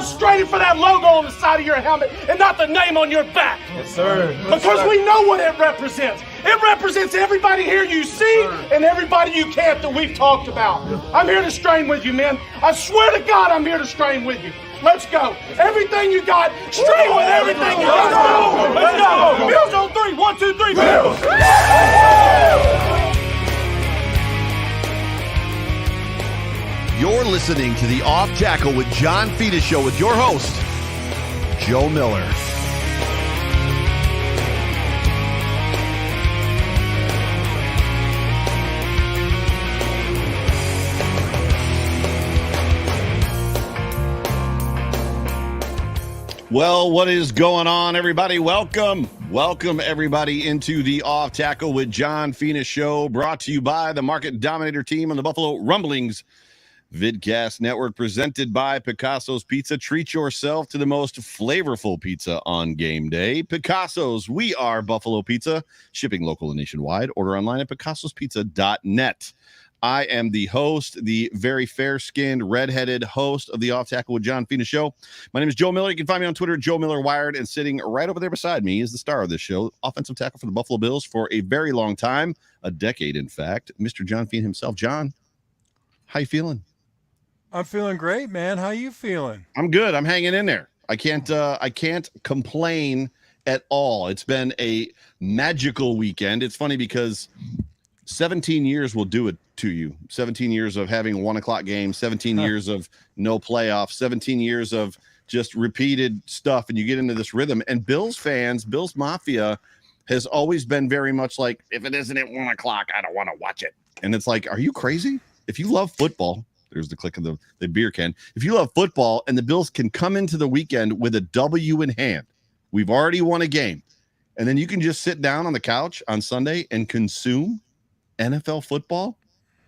frustrated for that logo on the side of your helmet and not the name on your back. Yes, sir. Because we know what it represents. It represents everybody here you see and everybody you can't that we've talked about. I'm here to strain with you, man. I swear to God, I'm here to strain with you. Let's go. Everything you got, strain with everything you got. Let's go. Bills on 3. 1, 2, 3. Bills. You're listening to the Off Tackle with John Fina show with your host, Joe Miller. Well, what is going on, everybody? Welcome everybody into the Off Tackle with John Fina show, brought to you by the Market Dominator team on the Buffalo Rumblings Vidcast Network, presented by Picasso's Pizza. Treat yourself to the most flavorful pizza on game day. Picasso's, we are Buffalo Pizza, shipping local and nationwide. Order online at picassospizza.net. I am the host, the very fair-skinned, redheaded host of the Off Tackle with John Fina show. My name is Joe Miller. You can find me on Twitter at Joe Miller Wired, and sitting right over there beside me is the star of this show, offensive tackle for the Buffalo Bills for a very long time, a decade, in fact, Mr. John Fina himself. John, how you feeling? I'm feeling great, man. How you feeling? I'm good. I'm hanging in there. I can't complain at all. It's been a magical weekend. It's funny because 17 years will do it to you. 17 years of having 1 o'clock games, 17 years of no playoffs, 17 years of just repeated stuff. And you get into this rhythm, and Bills fans, Bills Mafia has always been very much like, if it isn't at 1 o'clock, I don't want to watch it. And it's like, are you crazy? If you love football, there's the click of the beer can. If you love football and the Bills can come into the weekend with a W in hand, we've already won a game. And then you can just sit down on the couch on Sunday and consume NFL football,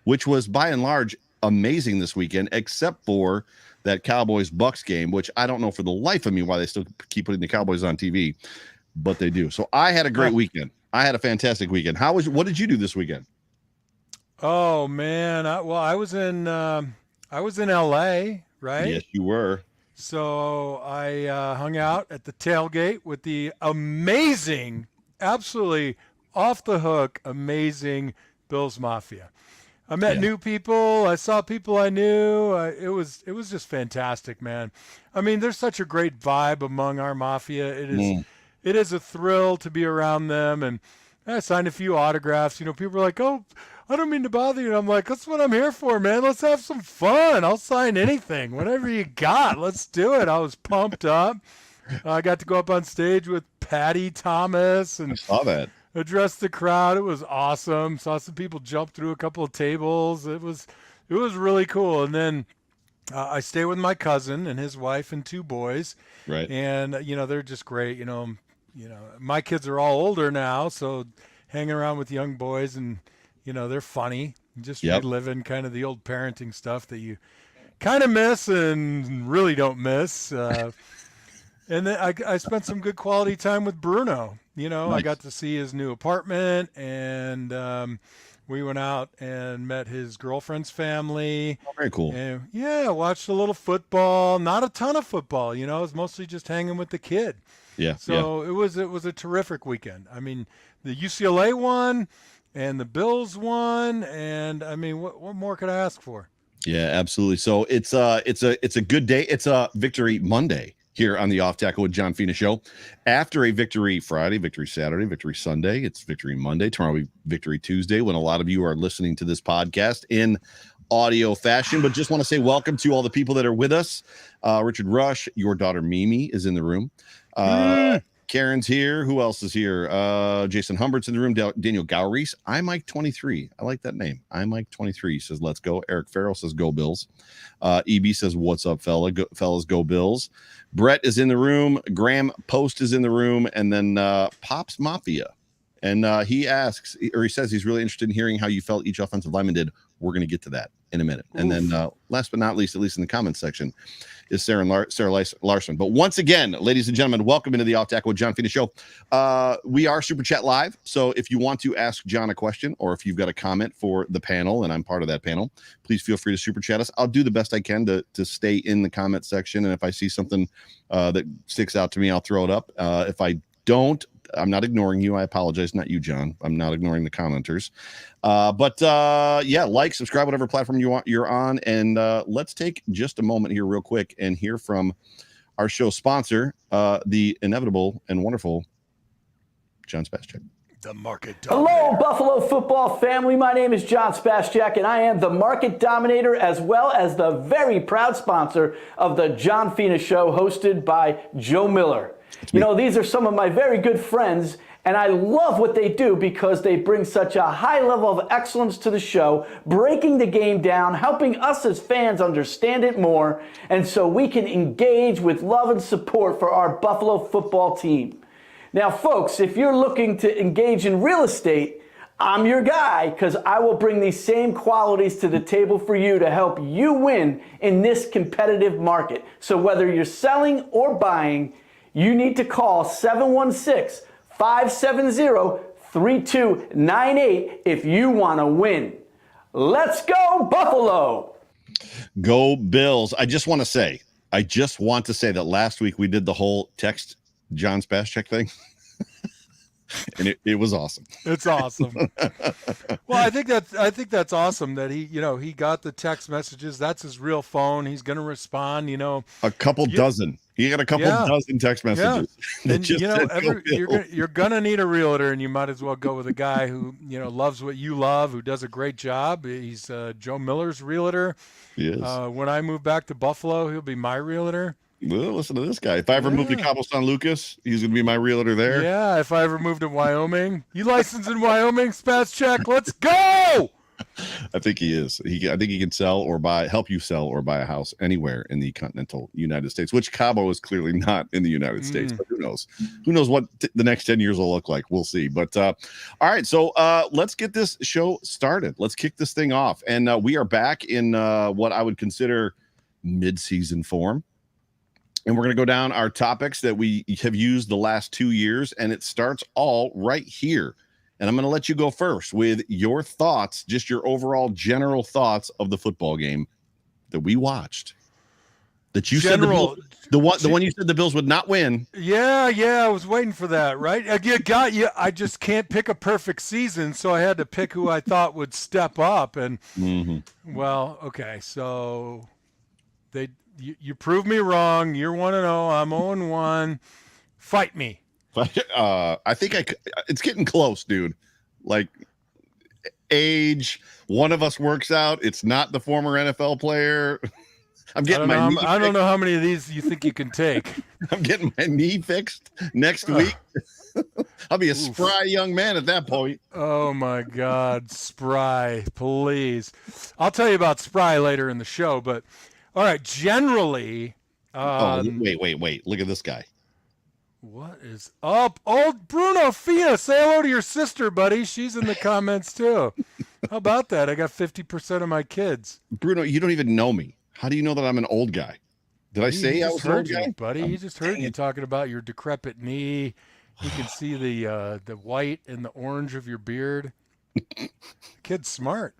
which was by and large amazing this weekend, except for that Cowboys-Bucks game, which I don't know for the life of me why they still keep putting the Cowboys on TV, but they do. So I had a great weekend. I had a fantastic weekend. What did you do this weekend? Oh man, I was in LA, right? Yes, you were. So I hung out at the tailgate with the amazing, absolutely off the hook, amazing Bills Mafia. I met new people. I saw people I knew. It was just fantastic, man. I mean, there's such a great vibe among our Mafia. It is a thrill to be around them. And I signed a few autographs. You know, people are like, "Oh, I don't mean to bother you." And I'm like, "That's what I'm here for, man. Let's have some fun. I'll sign anything, whatever you got. Let's do it." I was pumped up. I got to go up on stage with Patty Thomas and I saw that. Addressed the crowd. It was awesome. Saw some people jump through a couple of tables. It was really cool. And then I stay with my cousin and his wife and 2 boys. Right. And they're just great. You know, my kids are all older now, so hanging around with young boys and they're funny. Just reliving kind of the old parenting stuff that you kind of miss and really don't miss. And then I spent some good quality time with Bruno. Nice. I got to see his new apartment, and we went out and met his girlfriend's family. Oh, very cool. And, watched a little football. Not a ton of football. It was mostly just hanging with the kid. Yeah. So it was a terrific weekend. I mean, the UCLA won, and the Bills won, and I mean, what more could I ask for? Yeah, absolutely. So it's a good day. It's a Victory Monday here on the Off Tackle with John Fina show. After a Victory Friday, Victory Saturday, Victory Sunday, it's Victory Monday. Tomorrow will be Victory Tuesday, when a lot of you are listening to this podcast in audio fashion. But just want to say welcome to all the people that are with us. Richard Rush, your daughter Mimi is in the room. Karen's here. Who else is here? Jason Humbert's in the room. Daniel Gowries. I'm Mike 23. I like that name. I'm Mike 23 says, let's go. Eric Farrell says, go Bills. EB says, what's up, fellas? Go Bills. Brett is in the room. Graham Post is in the room. And then Pops Mafia. And he says he's really interested in hearing how you felt each offensive lineman did. We're going to get to that in a minute. And then last but not least, at least in the comments section, is Sarah Larson. But once again, ladies and gentlemen, welcome into the Off Tackle with John Fina show. We are Super Chat Live, so if you want to ask John a question or if you've got a comment for the panel, and I'm part of that panel, please feel free to Super Chat us. I'll do the best I can to stay in the comment section, and if I see something that sticks out to me, I'll throw it up. If I don't, I'm not ignoring you. I apologize. Not you, John. I'm not ignoring the commenters. But like, subscribe, whatever platform you're on. And let's take just a moment here real quick and hear from our show sponsor, the inevitable and wonderful John Spaschak. The Market Dominator. Hello, Buffalo football family. My name is John Spaschak, and I am the Market Dominator as well as the very proud sponsor of the John Fina Show, hosted by Joe Miller. You know, these are some of my very good friends, and I love what they do because they bring such a high level of excellence to the show, breaking the game down, helping us as fans understand it more, and so we can engage with love and support for our Buffalo football team. Now, folks, if you're looking to engage in real estate, I'm your guy, because I will bring these same qualities to the table for you to help you win in this competitive market. So whether you're selling or buying, you need to call 716-570-3298 if you want to win. Let's go, Buffalo! Go Bills. I just want to say that last week we did the whole text John Spaschak thing. And it was awesome. It's awesome. Well, I think that's awesome that he got the text messages. That's his real phone. He's going to respond, A couple dozen. He got a couple dozen text messages. Yeah. And you're going to need a realtor, and you might as well go with a guy who, loves what you love, who does a great job. He's Joe Miller's realtor. Yes. When I move back to Buffalo, he'll be my realtor. Well, listen to this guy. If I ever move to Cabo San Lucas, he's going to be my realtor there. Yeah, if I ever move to Wyoming. You licensed in Wyoming, Spaschak? Let's go! I think he is. I think he can help you sell or buy a house anywhere in the continental United States, which Cabo is clearly not in the United States. But who knows? Who knows what the next 10 years will look like? We'll see. But all right, so let's get this show started. Let's kick this thing off. And we are back in what I would consider mid-season form. And we're going to go down our topics that we have used the last 2 years, and it starts all right here. And I'm going to let you go first with your thoughts, just your overall general thoughts of the football game that we watched. That you said the one you said the Bills would not win. Yeah, I was waiting for that, right? I just can't pick a perfect season, so I had to pick who I thought would step up. And well, okay, so you proved me wrong. You're 1-0. I'm 0-1. Fight me. I think it's getting close, dude. Like age, one of us works out. It's not the former NFL player. I'm getting my knee fixed. I don't know how many of these you think you can take. I'm getting my knee fixed next week. I'll be a spry young man at that point. Oh my God, spry, please. I'll tell you about spry later in the show, but all right, generally. Wait. Look at this guy. What is up? Old Bruno Fina, say hello to your sister, buddy. She's in the comments too. How about that? I got 50% of my kids. Bruno, you don't even know me. How do you know that I'm an old guy? Did I say I was an old guy? Buddy, he just heard you talking about your decrepit knee. You can see the white and the orange of your beard. Kid's smart.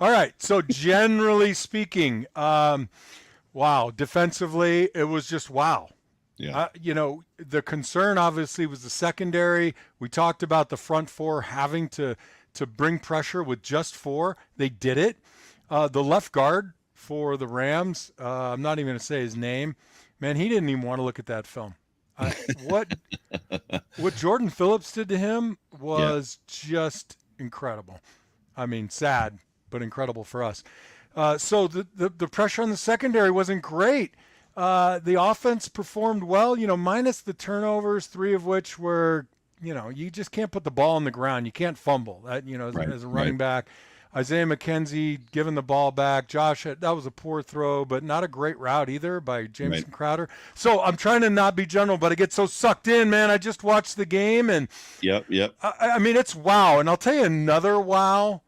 All right, so generally speaking, wow, defensively, it was just wow. Yeah. The concern obviously was the secondary. We talked about the front four having to bring pressure with just four. They did it. The left guard for the Rams, I'm not even going to say his name. Man, he didn't even want to look at that film. What Jordan Phillips did to him was just incredible. I mean, sad, but incredible for us. So the pressure on the secondary wasn't great. The offense performed well, minus the turnovers, 3 of which were, you just can't put the ball on the ground. You can't fumble that, as a running back. Isaiah McKenzie giving the ball back. Josh, that was a poor throw, but not a great route either by Jameson Crowder. So I'm trying to not be general, but I get so sucked in, man. I just watched the game and Yep. I mean, it's wow. And I'll tell you another wow.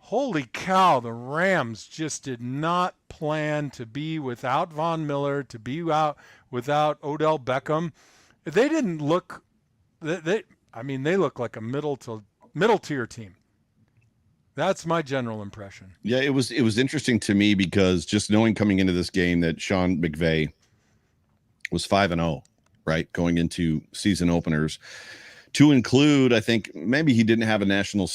holy cow, the Rams just did not plan to be without Von Miller, to be out without Odell Beckham. They didn't look they look like a middle tier team. That's my general impression. Yeah, it was interesting to me because just knowing coming into this game that Sean McVay was 5-0, right, going into season openers. To include, I think maybe he didn't have a national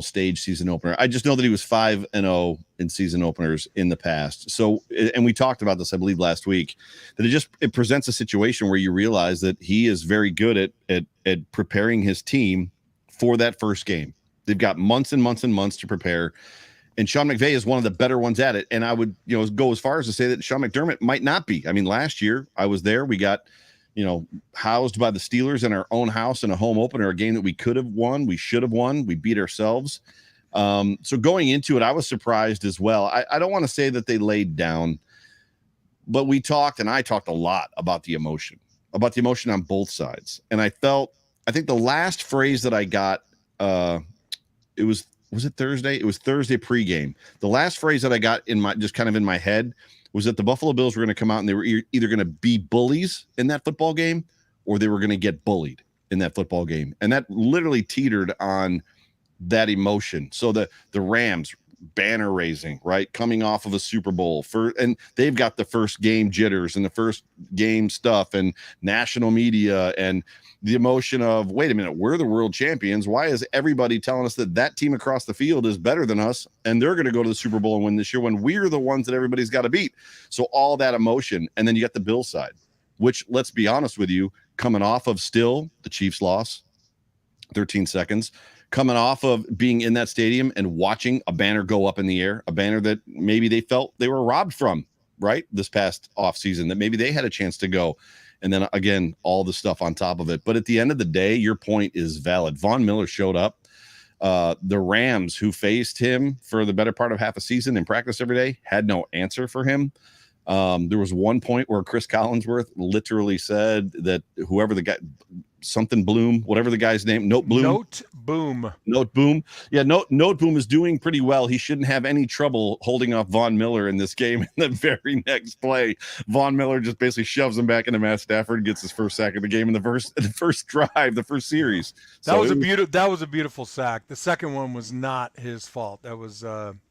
stage season opener. I just know that he was 5-0 in season openers in the past. So, and we talked about this, I believe, last week, that it presents a situation where you realize that he is very good at preparing his team for that first game. They've got months and months and months to prepare, and Sean McVay is one of the better ones at it. And I would, go as far as to say that Sean McDermott might not be. I mean, last year I was there. We got housed by the Steelers in our own house in a home opener, a game that we could have won. We should have won. We beat ourselves. So going into it, I was surprised as well. I don't want to say that they laid down, but I talked a lot about the emotion on both sides. And I think the last phrase that I got, was it Thursday? It was Thursday pregame. The last phrase that I got in my head was that the Buffalo Bills were going to come out and they were either going to be bullies in that football game or they were going to get bullied in that football game. And that literally teetered on that emotion. So the Rams banner raising, right, coming off of a Super Bowl and they've got the first game jitters and the first game stuff and national media and the emotion of, wait a minute, we're the world champions. Why is everybody telling us that team across the field is better than us and they're going to go to the Super Bowl and win this year when we're the ones that everybody's got to beat? So all that emotion. And then you got the Bills side, which, let's be honest with you, coming off of still the Chiefs loss, 13 seconds, coming off of being in that stadium and watching a banner go up in the air, a banner that maybe they felt they were robbed from, right, this past offseason, that maybe they had a chance to go. And then, again, all the stuff on top of it. But at the end of the day, your point is valid. Von Miller showed up. The Rams, who faced him for the better part of half a season in practice every day, had no answer for him. There was one point where Chris Collinsworth literally said that whoever the guy, something Bloom, whatever the guy's name, Note Boom. Yeah, Note Boom is doing pretty well. He shouldn't have any trouble holding off Von Miller in this game. In the very next play, Von Miller just basically shoves him back into Matt Stafford and gets his first sack of the game in the first drive, the first series. That was a beautiful sack. The second one was not his fault. That was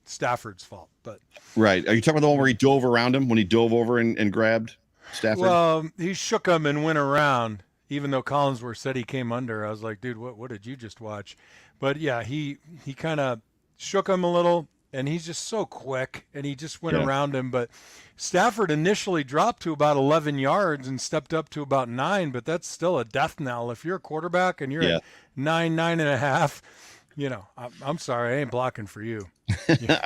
Stafford's fault. But right. Are you talking about the one where he dove around him when he dove over and grabbed Stafford? Well, he shook him and went around. Even though Collinsworth said he came under, I was like, dude, what did you just watch? But yeah, he kind of shook him a little, and he's just so quick, and he just went around him. But Stafford initially dropped to about 11 yards and stepped up to about 9, but that's still a death knell. If you're a quarterback and you're at 9.5, I'm sorry, I ain't blocking for you. Yeah.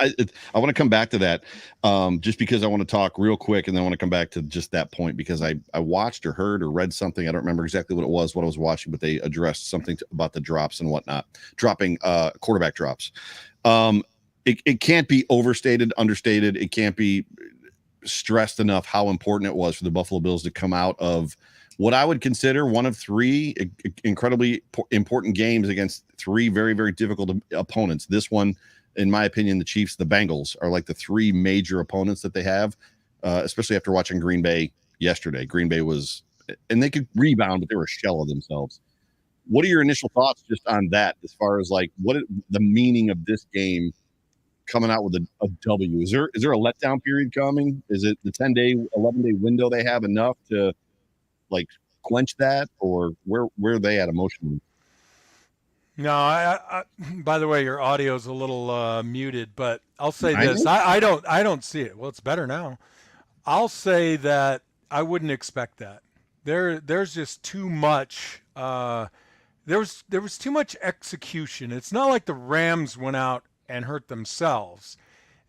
I want to come back to that just because I want to talk real quick, and then I want to come back to just that point because I watched or heard or read something. I don't remember exactly what I was watching, but they addressed something about the drops and whatnot, dropping quarterback drops. It can't be overstated, understated. It can't be stressed enough how important it was for the Buffalo Bills to come out of what I would consider one of three incredibly important games against three very, very difficult opponents. This one, in my opinion, the Chiefs, the Bengals are like the three major opponents that they have, especially after watching Green Bay yesterday. Green Bay was, and they could rebound, but they were a shell of themselves. What are your initial thoughts just on that, as far as like the meaning of this game coming out with a W? Is there a letdown period coming? Is it the 10-day, 11-day window they have enough to like quench that, or where are they at emotionally? No, I by the way, your audio is a little muted, but I'll say this. I don't see it. Well, it's better now. I'll say that I wouldn't expect that. There's just too much. There was too much execution. It's not like the Rams went out and hurt themselves,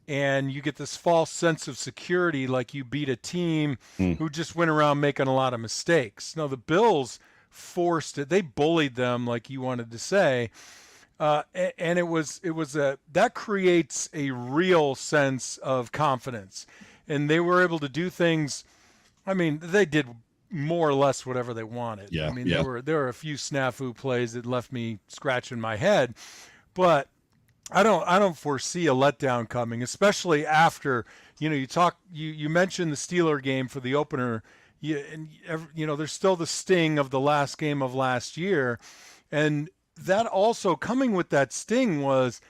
and you get this false sense of security like you beat a team who just went around making a lot of mistakes. No, the Bills forced it. They bullied them, like you wanted to say, and it was that creates a real sense of confidence, and they were able to do things. I mean, they did more or less whatever they wanted. Yeah, I mean, there were a few snafu plays that left me scratching my head, but I don't foresee a letdown coming, especially after, you mentioned the Steeler game for the opener. There's still the sting of the last game of last year. And that also coming with that sting was,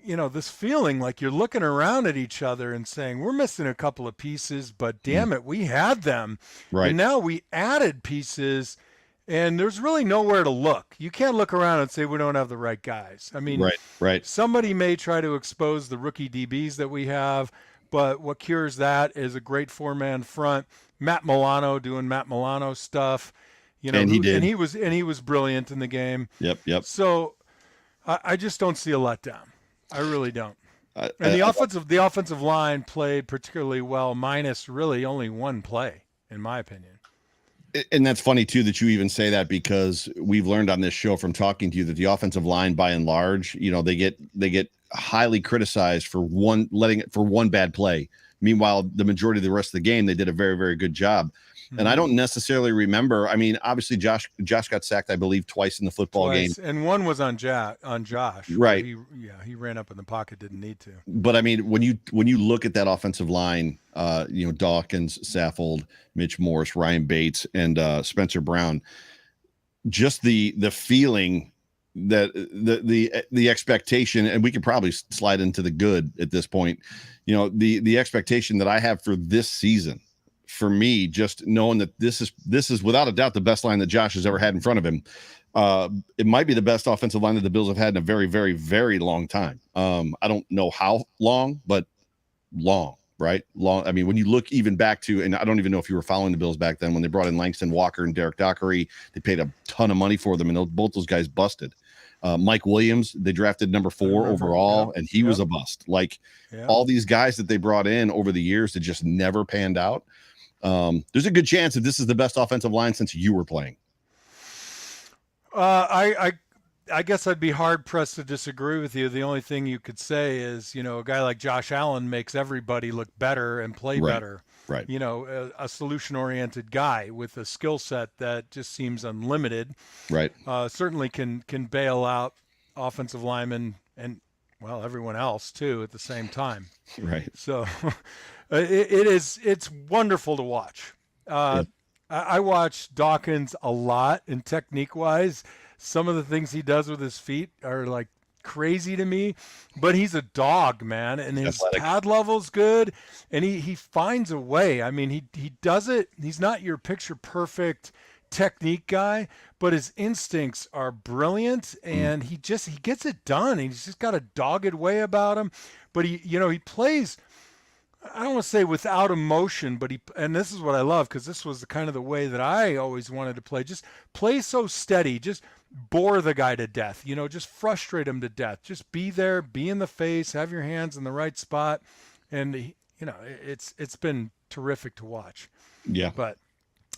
this feeling like you're looking around at each other and saying, we're missing a couple of pieces, but damn it, we had them. Right. And now we added pieces, and there's really nowhere to look. You can't look around and say we don't have the right guys. I mean, right. Somebody may try to expose the rookie DBs that we have, but what cures that is a great four-man front. Matt Milano doing Matt Milano stuff. And he did. And he was brilliant in the game. Yep. So I just don't see a letdown. I really don't. And the offensive line played particularly well, minus really only one play, in my opinion. And that's funny too that you even say that, because we've learned on this show from talking to you that the offensive line, by and large, they get highly criticized for one bad play. Meanwhile, the majority of the rest of the game, they did a very, very good job. Mm-hmm. And I don't necessarily remember. I mean, obviously, Josh got sacked, I believe, twice in the football game, and one was on Josh. Right? He ran up in the pocket, didn't need to. But I mean, when you look at that offensive line, Dawkins, Saffold, Mitch Morse, Ryan Bates, and Spencer Brown, just the feeling that the expectation, and we could probably slide into the good at this point. The expectation that I have for this season, for me, just knowing that this is without a doubt the best line that Josh has ever had in front of him. It might be the best offensive line that the Bills have had in a very, very, very long time. I don't know how long, but long, right? Long. I mean, when you look even back to, and I don't even know if you were following the Bills back then when they brought in Langston Walker and Derek Dockery, they paid a ton of money for them, and both those guys busted. Mike Williams, they drafted number 4 overall, and he was a bust. All these guys that they brought in over the years that just never panned out. There's a good chance that this is the best offensive line since you were playing. I guess I'd be hard pressed to disagree with you. The only thing you could say is, a guy like Josh Allen makes everybody look better and play better. Right. A solution-oriented guy with a skill set that just seems unlimited. Right. Certainly can bail out offensive linemen and, well, everyone else too at the same time. Right. So it's wonderful to watch. I watch Dawkins a lot, and technique-wise, some of the things he does with his feet are like crazy to me, but he's a dog, man, and his pad level's good, and he finds a way. I mean, he does it. He's not your picture perfect technique guy, but his instincts are brilliant, and he gets it done. He's just got a dogged way about him, but he plays, I don't want to say without emotion, but and this is what I love, because this was the way that I always wanted to play. Just play so steady, just bore the guy to death, just frustrate him to death. Just be there, be in the face, have your hands in the right spot. And, it's been terrific to watch. Yeah. But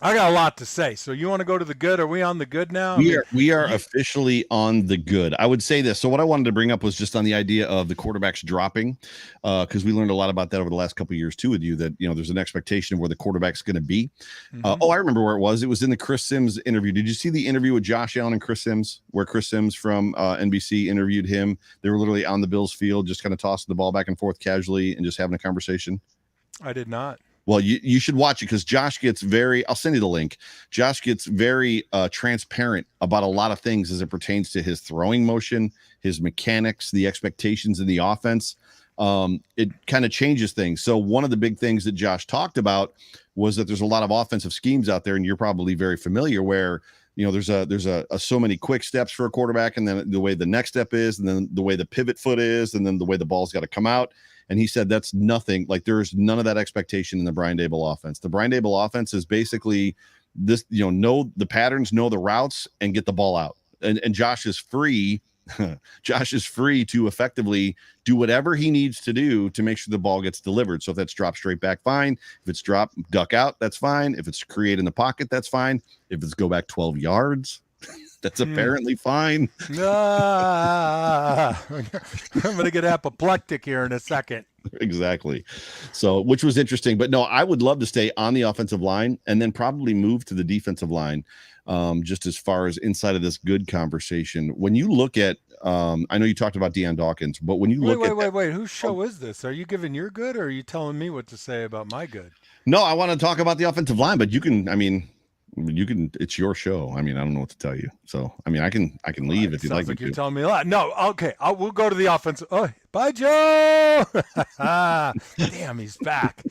I got a lot to say. So you want to go to the good? Are we on the good now? We are officially on the good. I would say this. So what I wanted to bring up was just on the idea of the quarterbacks dropping, because we learned a lot about that over the last couple of years too with you, that, there's an expectation of where the quarterback's going to be. Mm-hmm. I remember where it was. It was in the Chris Sims interview. Did you see the interview with Josh Allen and Chris Sims, where Chris Sims from NBC interviewed him? They were literally on the Bills field, just kind of tossing the ball back and forth casually and just having a conversation. I did not. Well, you should watch it, because Josh gets I'll send you the link. Josh gets very transparent about a lot of things as it pertains to his throwing motion, his mechanics, the expectations in the offense. It kind of changes things. So one of the big things that Josh talked about was that there's a lot of offensive schemes out there, and you're probably very familiar, where there's so many quick steps for a quarterback, and then the way the next step is, and then the way the pivot foot is, and then the way the ball's got to come out. And he said that's nothing. There's none of that expectation in the Brian Daboll offense. The Brian Daboll offense is basically this, know the patterns, know the routes, and get the ball out. And Josh is free. Josh is free to effectively do whatever he needs to do to make sure the ball gets delivered. So if that's drop straight back, fine. If it's drop, duck out, that's fine. If it's create in the pocket, that's fine. If it's go back 12 yards, that's apparently fine. I'm going to get apoplectic here in a second. Exactly. So, which was interesting. But no, I would love to stay on the offensive line and then probably move to the defensive line, just as far as inside of this good conversation. When you look at I know you talked about Deion Dawkins, but when you look at wait, whose show is this? Are you giving your good, or are you telling me what to say about my good? No, I want to talk about the offensive line, but you can. It's your show. I don't know what to tell you. So, I can leave if you'd like. You're telling me a lot. No, okay. We'll go to the offensive. Oh, bye, Joe. Damn, he's back.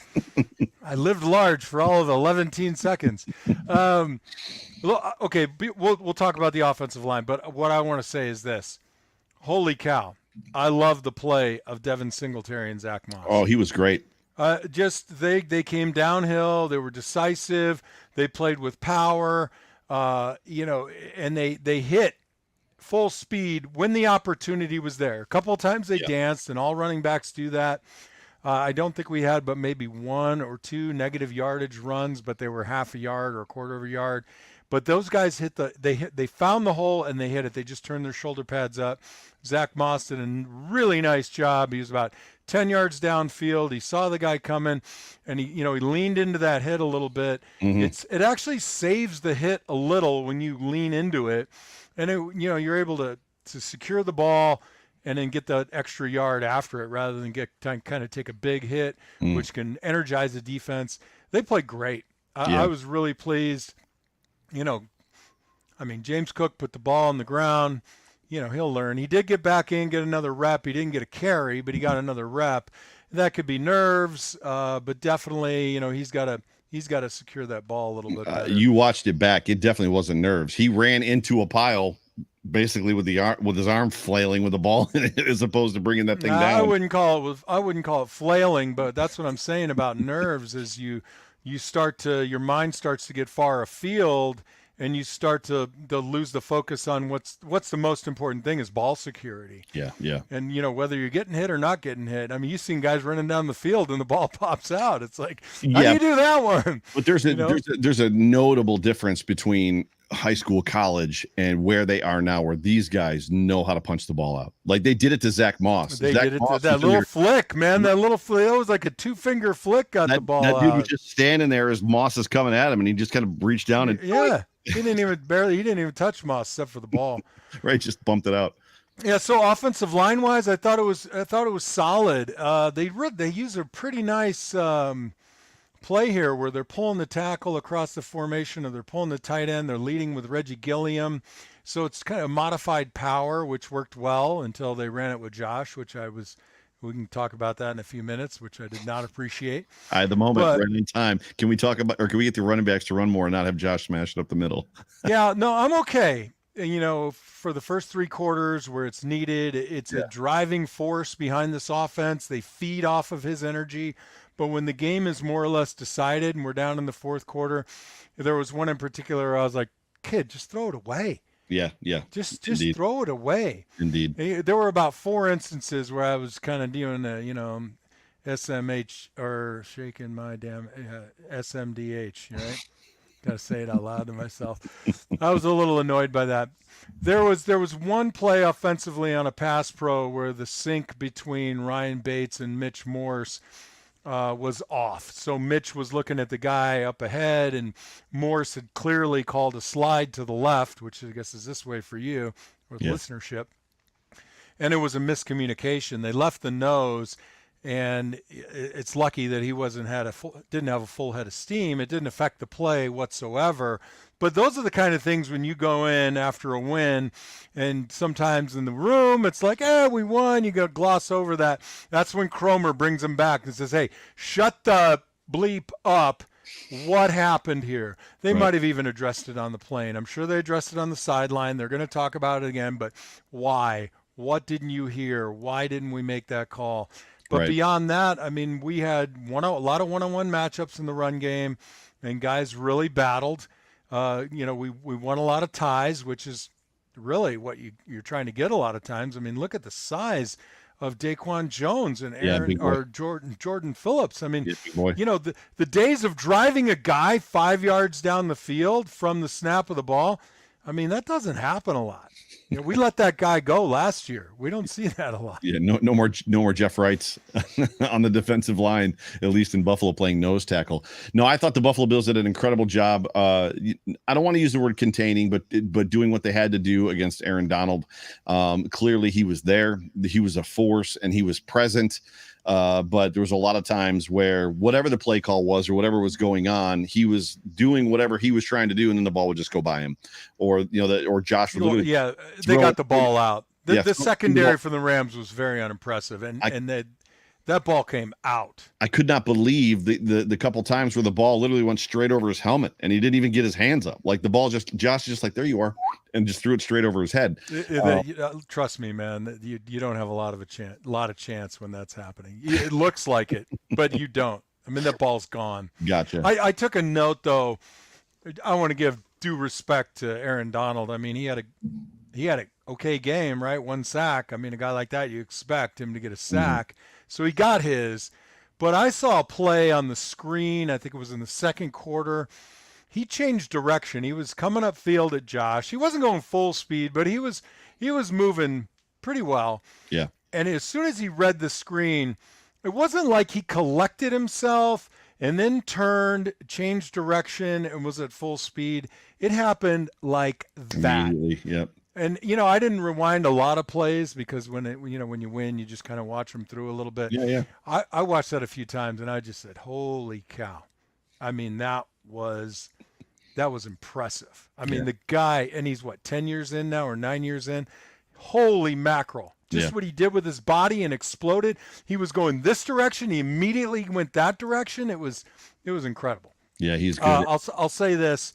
I lived large for all of 11 seconds. Okay, we'll talk about the offensive line, but what I want to say is this. Holy cow. I love the play of Devin Singletary and Zach Moss. Oh, he was great. They came downhill. They were decisive. They played with power, and they hit full speed when the opportunity was there. A couple of times they danced, and all running backs do that. I don't think we had but maybe 1 or 2 negative yardage runs, but they were half a yard or a quarter of a yard. But those guys they found the hole and they hit it. They just turned their shoulder pads up. Zach Moss did a really nice job. He was about 10 yards downfield. He saw the guy coming, and he leaned into that hit a little bit. Mm-hmm. It actually saves the hit a little when you lean into it, and you're able to secure the ball and then get that extra yard after it rather than kind of take a big hit, which can energize the defense. They played great. I was really pleased. James Cook put the ball on the ground. He'll learn. He did get back in, get another rep. He didn't get a carry, but he got another rep. That could be nerves, but definitely, he's got to secure that ball a little bit better. You watched it back. It definitely wasn't nerves. He ran into a pile, basically with his arm flailing with the ball in it, as opposed to bringing that thing down. I wouldn't call it flailing, but that's what I'm saying about nerves. Is your mind starts to get far afield, and you start to lose the focus on what's the most important thing is ball security. Yeah. And whether you're getting hit or not getting hit. You've seen guys running down the field and the ball pops out. It's like, how do you do that one? But there's a notable difference between high school, college, and where they are now, where these guys know how to punch the ball out. Like they did it to Zach Moss. That little flick, man. That little flick. It was like a 2-finger flick. Got the ball. That dude was just standing there as Moss is coming at him, and he just kind of reached down and he didn't even touch Moss except for the ball. Right, just bumped it out. Yeah. So offensive line wise, I thought it was solid. They use a pretty nice play here where they're pulling the tackle across the formation, or they're pulling the tight end. They're leading with Reggie Gilliam. So it's kind of modified power, which worked well until they ran it with Josh, we can talk about that in a few minutes, which I did not appreciate. At the moment, running time. Can we talk about, or can we get the running backs to run more and not have Josh smash it up the middle? Yeah, no, I'm okay. For the first 3 quarters where it's needed, it's a driving force behind this offense. They feed off of his energy. But when the game is more or less decided and we're down in the 4th quarter, there was one in particular where I was like, kid, just throw it away. Yeah. Just throw it away. Indeed. There were about 4 instances where I was kind of doing SMH or shaking my damn SMDH, right? Got to say it out loud to myself. I was a little annoyed by that. There was one play offensively on a pass pro where the sync between Ryan Bates and Mitch Morse was off. So Mitch was looking at the guy up ahead, and Morse had clearly called a slide to the left, which I guess is this way for you with listenership. And it was a miscommunication. They left the nose, and it's lucky that he didn't have a full head of steam. It didn't affect the play whatsoever. But those are the kind of things when you go in after a win, and sometimes in the room it's like, we won. You got to gloss over that. That's when Cromer brings him back and says, hey, shut the bleep up. What happened here? They might have even addressed it on the plane. I'm sure they addressed it on the sideline. They're going to talk about it again, but why? What didn't you hear? Why didn't we make that call? But beyond that, we had a lot of one-on-one matchups in the run game, and guys really battled. We won a lot of ties, which is really what you're trying to get a lot of times. Look at the size of Daquan Jones and Jordan Phillips. The days of driving a guy 5 yards down the field from the snap of the ball, I mean, that doesn't happen a lot. We let that guy go last year. We don't see that a lot. Yeah, no more Jeff Wrights on the defensive line, at least in Buffalo, playing nose tackle. No, I thought the Buffalo Bills did an incredible job. I don't want to use the word containing, but doing what they had to do against Aaron Donald. Clearly, he was there. He was a force, and he was present. But there was a lot of times where whatever the play call was or whatever was going on, he was doing whatever he was trying to do, and then the ball would just go by him, or or Josh would literally they got the ball out. The secondary for for the Rams was very unimpressive, and that ball came out. I could not believe the couple times where the ball literally went straight over his helmet, and he didn't even get his hands up. Like the ball Josh just like, there you are, and just threw it straight over his head. Trust me, man, you don't have a lot of chance when that's happening. It looks like it, but you don't. I mean, that ball's gone. Gotcha. I took a note though. I want to give due respect to Aaron Donald. I mean, he had a okay game, right? 1 sack. I mean, a guy like that, you expect him to get a sack. Mm-hmm. So he got his. But I saw a play on the screen, I think it was in the second quarter. He changed direction. He was coming up field at Josh. He wasn't going full speed, but he was moving pretty well. Yeah. And as soon as he read the screen, it wasn't like he collected himself and then turned, changed direction, and was at full speed. It happened like that. Immediately, yep. And, I didn't rewind a lot of plays because when you win, you just kind of watch them through a little bit. Yeah. I watched that a few times, and I just said, holy cow. I mean, that was impressive. I mean, the guy, and he's 10 years in now or 9 years in? Holy mackerel. Just what he did with his body and exploded. He was going this direction. He immediately went that direction. It was incredible. Yeah, he's good. I'll say this.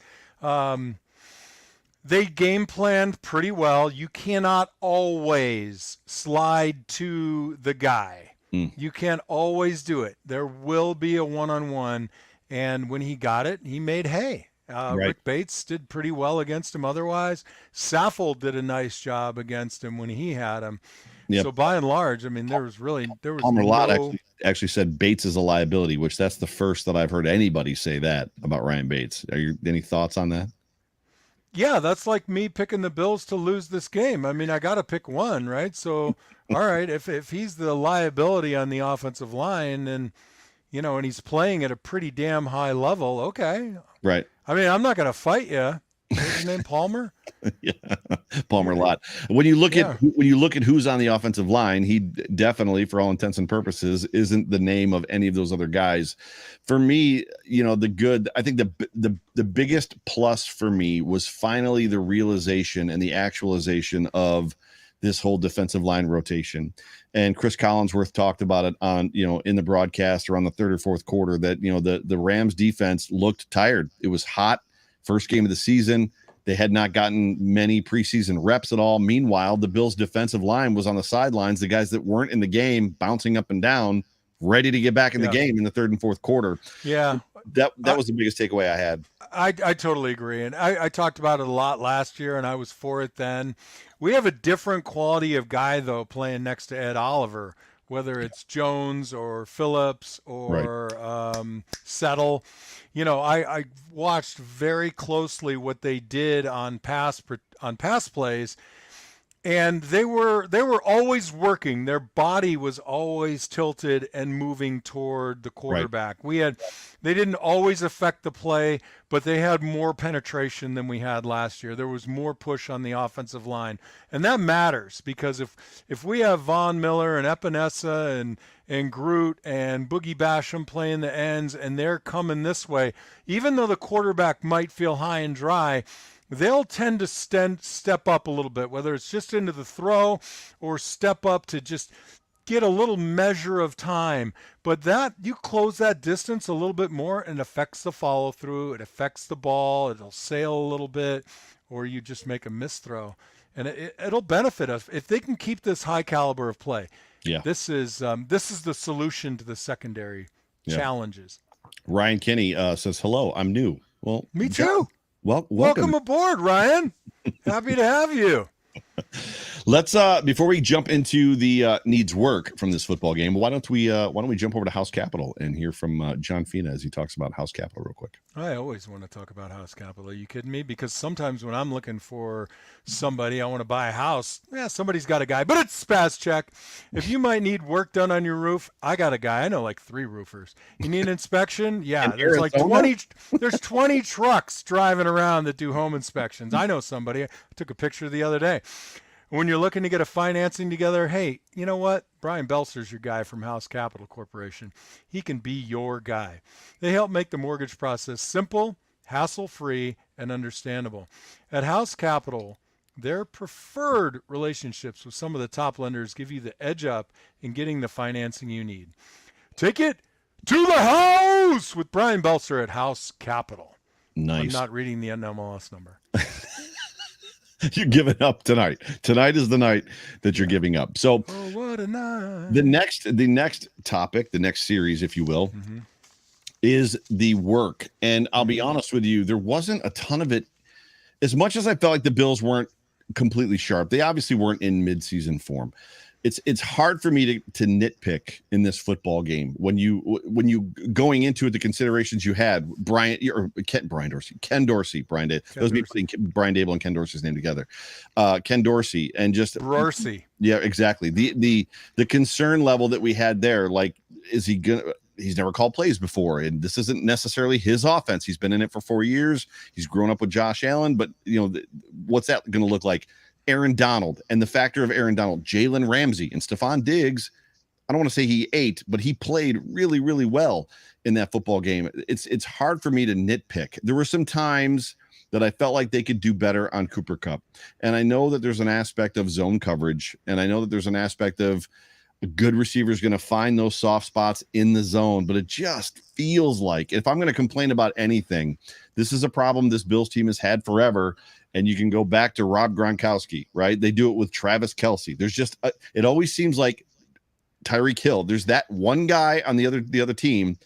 They game planned pretty well. You cannot always slide to the guy. You can't always do it. There will be a one-on-one, and when he got it, he made hay. Right. Rick Bates did pretty well against him otherwise. Saffold did a nice job against him when he had him. Yep. So by and large, I mean, there was Palmer Lott actually said Bates is a liability, which that's the first that I've heard anybody say that about Ryan Bates. Any thoughts on that? Yeah, that's like me picking the Bills to lose this game. I mean, I got to pick one, right? So, all right, if he's the liability on the offensive line and, and he's playing at a pretty damn high level, okay. Right. I mean, I'm not going to fight you. What's his name, Palmer? Yeah, Palmer Lott. When you look at who's on the offensive line, he definitely, for all intents and purposes, isn't the name of any of those other guys. For me, I think the biggest plus for me was finally the realization and the actualization of this whole defensive line rotation. And Chris Collinsworth talked about it on, in the broadcast around the third or fourth quarter that, the Rams defense looked tired. It was hot. First game of the season. They had not gotten many preseason reps at all. Meanwhile, the Bills defensive line was on the sidelines. The guys that weren't in the game bouncing up and down, ready to get back in the game in the third and fourth quarter. Yeah. That was the biggest takeaway I had. I totally agree. And I talked about it a lot last year, and I was for it then. We have a different quality of guy, though, playing next to Ed Oliver, whether it's Jones or Phillips or Settle. I watched very closely what they did on pass plays, and they were always working. Their body was always tilted and moving toward the quarterback. Right. They didn't always affect the play, but they had more penetration than we had last year. There was more push on the offensive line, and that matters because if we have Von Miller and Epinesa and Groot and Boogie Basham playing the ends and they're coming this way, even though the quarterback might feel high and dry, they'll tend to step up a little bit, whether it's just into the throw or step up to just get a little measure of time. But that you close that distance a little bit more and it affects the follow through. It affects the ball. It'll sail a little bit, or you just make a misthrow. And it'll benefit us if they can keep this high caliber of play. Yeah, this is the solution to the secondary challenges. Ryan Kinney says, hello, I'm new. Well, me too. Well, welcome aboard, Ryan. Happy to have you. Let's before we jump into the needs work from this football game, why don't we jump over to House Capital and hear from John Fina as he talks about House Capital real quick. I always want to talk about House Capital. Are you kidding me? Because sometimes when I'm looking for somebody, I want to buy a house. Yeah, somebody's got a guy, but it's Spaz Check. If you might need work done on your roof, I got a guy. I know like 3 roofers. You need an inspection? Yeah, there's like 20. There's 20 trucks driving around that do home inspections. I know somebody. I took a picture the other day. When you're looking to get a financing together, hey, you know what? Brian Belser's your guy from House Capital Corporation. He can be your guy. They help make the mortgage process simple, hassle-free, and understandable. At House Capital, their preferred relationships with some of the top lenders give you the edge up in getting the financing you need. Take it to the house with Brian Belser at House Capital. Nice. I'm not reading the NMLS number. You're giving up tonight. Tonight is the night that you're giving up. So what a night. the next topic, the next series, if you will, is the work. And I'll be honest with you, there wasn't a ton of it. As much as I felt like the Bills weren't completely sharp, they obviously weren't in midseason form. It's hard for me to nitpick in this football game when you going into it, the considerations you had, Ken Dorsey, Brian Dable. Those be putting Brian Dable and Ken Dorsey's name together. Ken Dorsey and just Dorsey. Yeah, exactly. The concern level that we had there, like, is he gonna? He's never called plays before, and this isn't necessarily his offense. He's been in it for 4 years. He's grown up with Josh Allen, but what's that going to look like? Aaron Donald and the factor of Aaron Donald, Jalen Ramsey, and Stephon Diggs. I don't want to say he ate, but he played really, really well in that football game. It's hard for me to nitpick. There were some times that I felt like they could do better on Cooper Kupp. And I know that there's an aspect of zone coverage, and I know that there's an aspect of a good receiver is going to find those soft spots in the zone, but it just feels like, if I'm going to complain about anything, this is a problem this Bills team has had forever. And you can go back to Rob Gronkowski, right? They do it with Travis Kelce. There's just it always seems like Tyreek Hill. There's that one guy on the other team,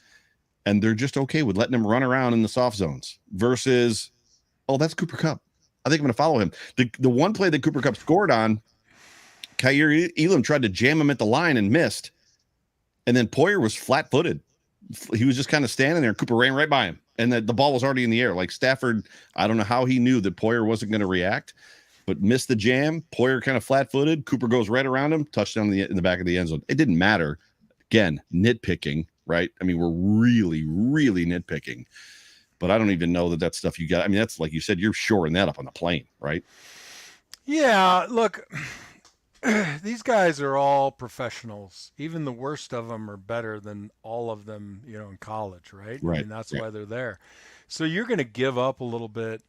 and they're just okay with letting him run around in the soft zones. Versus, oh, that's Cooper Kupp. I think I'm going to follow him. The one play that Cooper Kupp scored on, Kaiir Elam tried to jam him at the line and missed, and then Poyer was flat-footed. He was just kind of standing there, and Cooper ran right by him. And the ball was already in the air. Like Stafford, I don't know how he knew that Poyer wasn't going to react, but missed the jam. Poyer kind of flat-footed. Cooper goes right around him, touchdown in the back of the end zone. It didn't matter. Again, nitpicking, right? I mean, we're really, really nitpicking. But I don't even know that stuff you got. I mean, that's like you said, you're shoring that up on the plane, right? Yeah, look, these guys are all professionals. Even the worst of them are better than all of them, in college, right? Right. I mean, that's why they're there. So you're going to give up a little bit.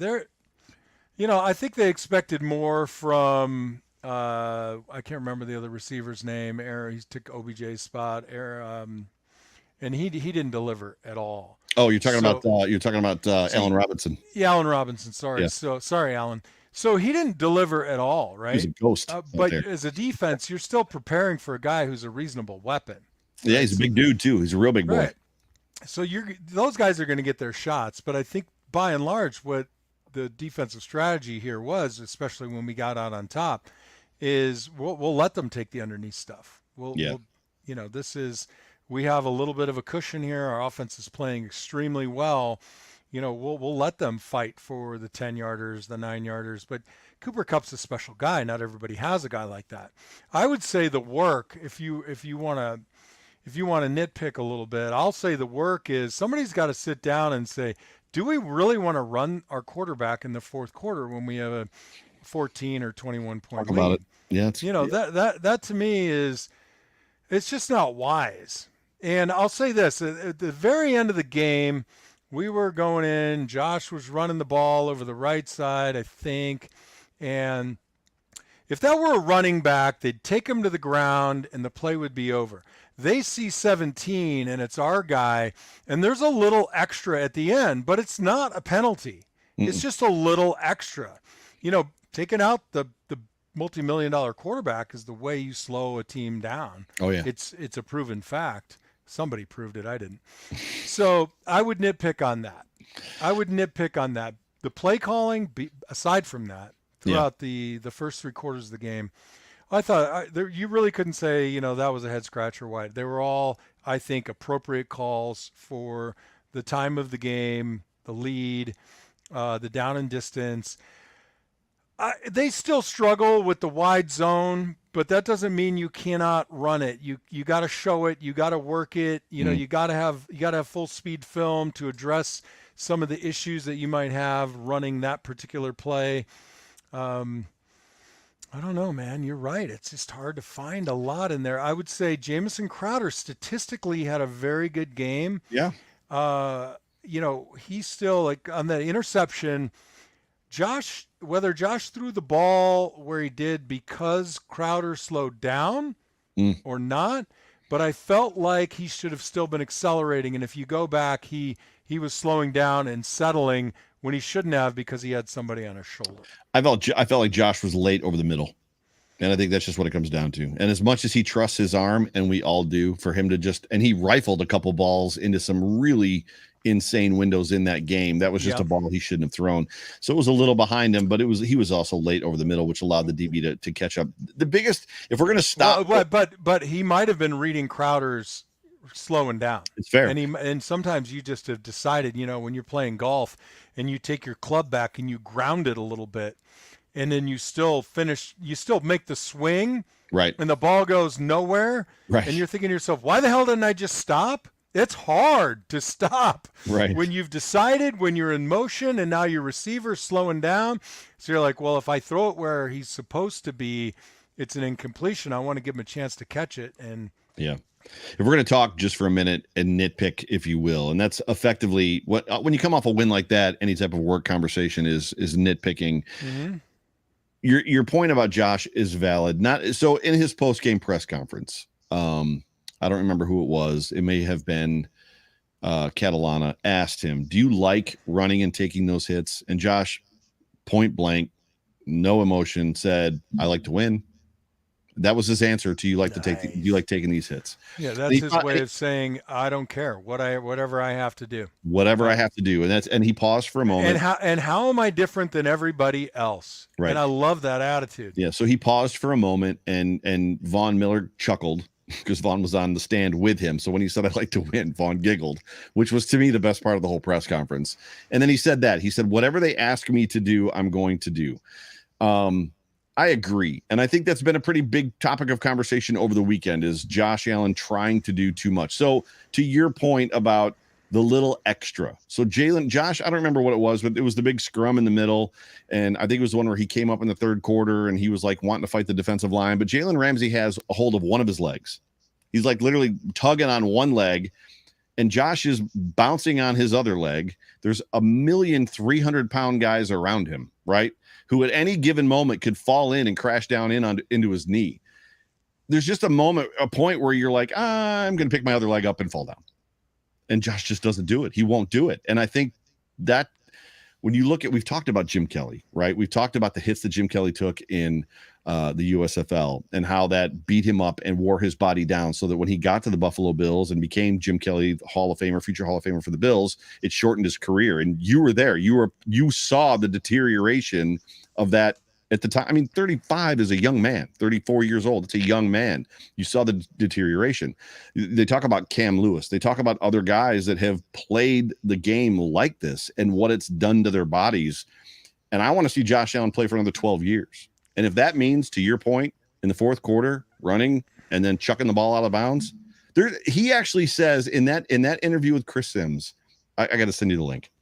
I think they expected more from, I can't remember the other receiver's name. He took OBJ's spot. And he didn't deliver at all. Oh, you're talking about Allen Robinson. Yeah, Allen Robinson. Sorry. Yeah. So sorry, Allen. So he didn't deliver at all, right? He's a ghost. But as a defense, you're still preparing for a guy who's a reasonable weapon. Yeah, he's a big dude too. He's a real big boy. Right. So those guys are going to get their shots. But I think by and large, what the defensive strategy here was, especially when we got out on top, is we'll let them take the underneath stuff. We have a little bit of a cushion here. Our offense is playing extremely well. We'll let them fight for the 10-yarders, the 9-yarders, but Cooper Kupp's a special guy. Not everybody has a guy like that. I would say the work, if you want to nitpick a little bit, I'll say the work is somebody's got to sit down and say, do we really want to run our quarterback in the fourth quarter when we have a 14 or 21 point lead? About it. Yeah, that to me is, it's just not wise. And I'll say this, at the very end of the game, we were going in. Josh was running the ball over the right side, I think. And if that were a running back, they'd take him to the ground and the play would be over. They see 17 and it's our guy, and there's a little extra at the end, but it's not a penalty. It's just a little extra. Taking out the multi-million-dollar quarterback is the way you slow a team down. Oh, yeah. It's a proven fact. Somebody proved it. I didn't. So I would nitpick on that. The play calling, aside from that, throughout the first 3 quarters of the game. I thought you really couldn't say, that was a head scratcher wide. They were all, I think, appropriate calls for the time of the game, the lead, the down and distance. They still struggle with the wide zone, but that doesn't mean you cannot run it. You got to show it. You got to work it. You got to have full speed film to address some of the issues that you might have running that particular play. I don't know, man. You're right. It's just hard to find a lot in there. I would say Jamison Crowder statistically had a very good game. Yeah. He's still like on that interception. Whether Josh threw the ball where he did because Crowder slowed down or not, but I felt like he should have still been accelerating. And if you go back, he was slowing down and settling when he shouldn't have because he had somebody on his shoulder. I felt like Josh was late over the middle. And I think that's just what it comes down to. And as much as he trusts his arm, and we all do, for him to and he rifled a couple balls into some really insane windows in that game. That was just a ball he shouldn't have thrown. So it was a little behind him, but he was also late over the middle, which allowed the DB to catch up. The biggest, if we're going to stop. But he might have been reading Crowder's slowing down. It's fair. And sometimes you just have decided, when you're playing golf and you take your club back and you ground it a little bit, and then you still make the swing, right? And the ball goes nowhere, right? And you're thinking to yourself, why the hell didn't I just stop? It's hard to stop, right? When you've decided, when you're in motion, and now your receiver's slowing down. So you're like, well, if I throw it where he's supposed to be, it's an incompletion. I want to give him a chance to catch it. And yeah. If we're going to talk just for a minute and nitpick, if you will, and that's effectively when you come off a win like that, any type of work conversation is nitpicking. Mm-hmm. Your point about Josh is valid. Not so in his post-game press conference. I don't remember who it was. It may have been Catalana asked him, do you like running and taking those hits? And Josh, point blank, no emotion, said, I like to win. That was his answer to you like to take. You like taking these hits? Yeah, that's his way of saying I don't care whatever I have to do. Whatever I have to do, and he paused for a moment. And how am I different than everybody else? Right. And I love that attitude. Yeah. So he paused for a moment, and Von Miller chuckled because Vaughn was on the stand with him. So when he said, I like to win, Vaughn giggled, which was to me the best part of the whole press conference. And then he said, whatever they ask me to do, I'm going to do. I agree. And I think that's been a pretty big topic of conversation over the weekend is Josh Allen trying to do too much. So to your point about the little extra. So Josh, I don't remember what it was, but it was the big scrum in the middle. And I think it was the one where he came up in the third quarter and he was like wanting to fight the defensive line. But Jalen Ramsey has a hold of one of his legs. He's like literally tugging on one leg and Josh is bouncing on his other leg. There's 1,300,000 guys around him, right? Who at any given moment could fall in and crash down into his knee. There's just a point where you're like, I'm going to pick my other leg up and fall down. And Josh just doesn't do it. He won't do it. And I think that when you look at, we've talked about Jim Kelly, right? We've talked about the hits that Jim Kelly took in the USFL and how that beat him up and wore his body down so that when he got to the Buffalo Bills and became Jim Kelly, Hall of Famer, future Hall of Famer for the Bills, it shortened his career. And you were there. You saw the deterioration of that at the time. I mean, 35 is a young man, 34 years old. It's a young man. You saw the deterioration. They talk about Cam Lewis. They talk about other guys that have played the game like this and what it's done to their bodies. And I want to see Josh Allen play for another 12 years. And if that means, to your point, in the fourth quarter, running and then chucking the ball out of bounds, he actually says in that interview with Chris Sims, I got to send you the link.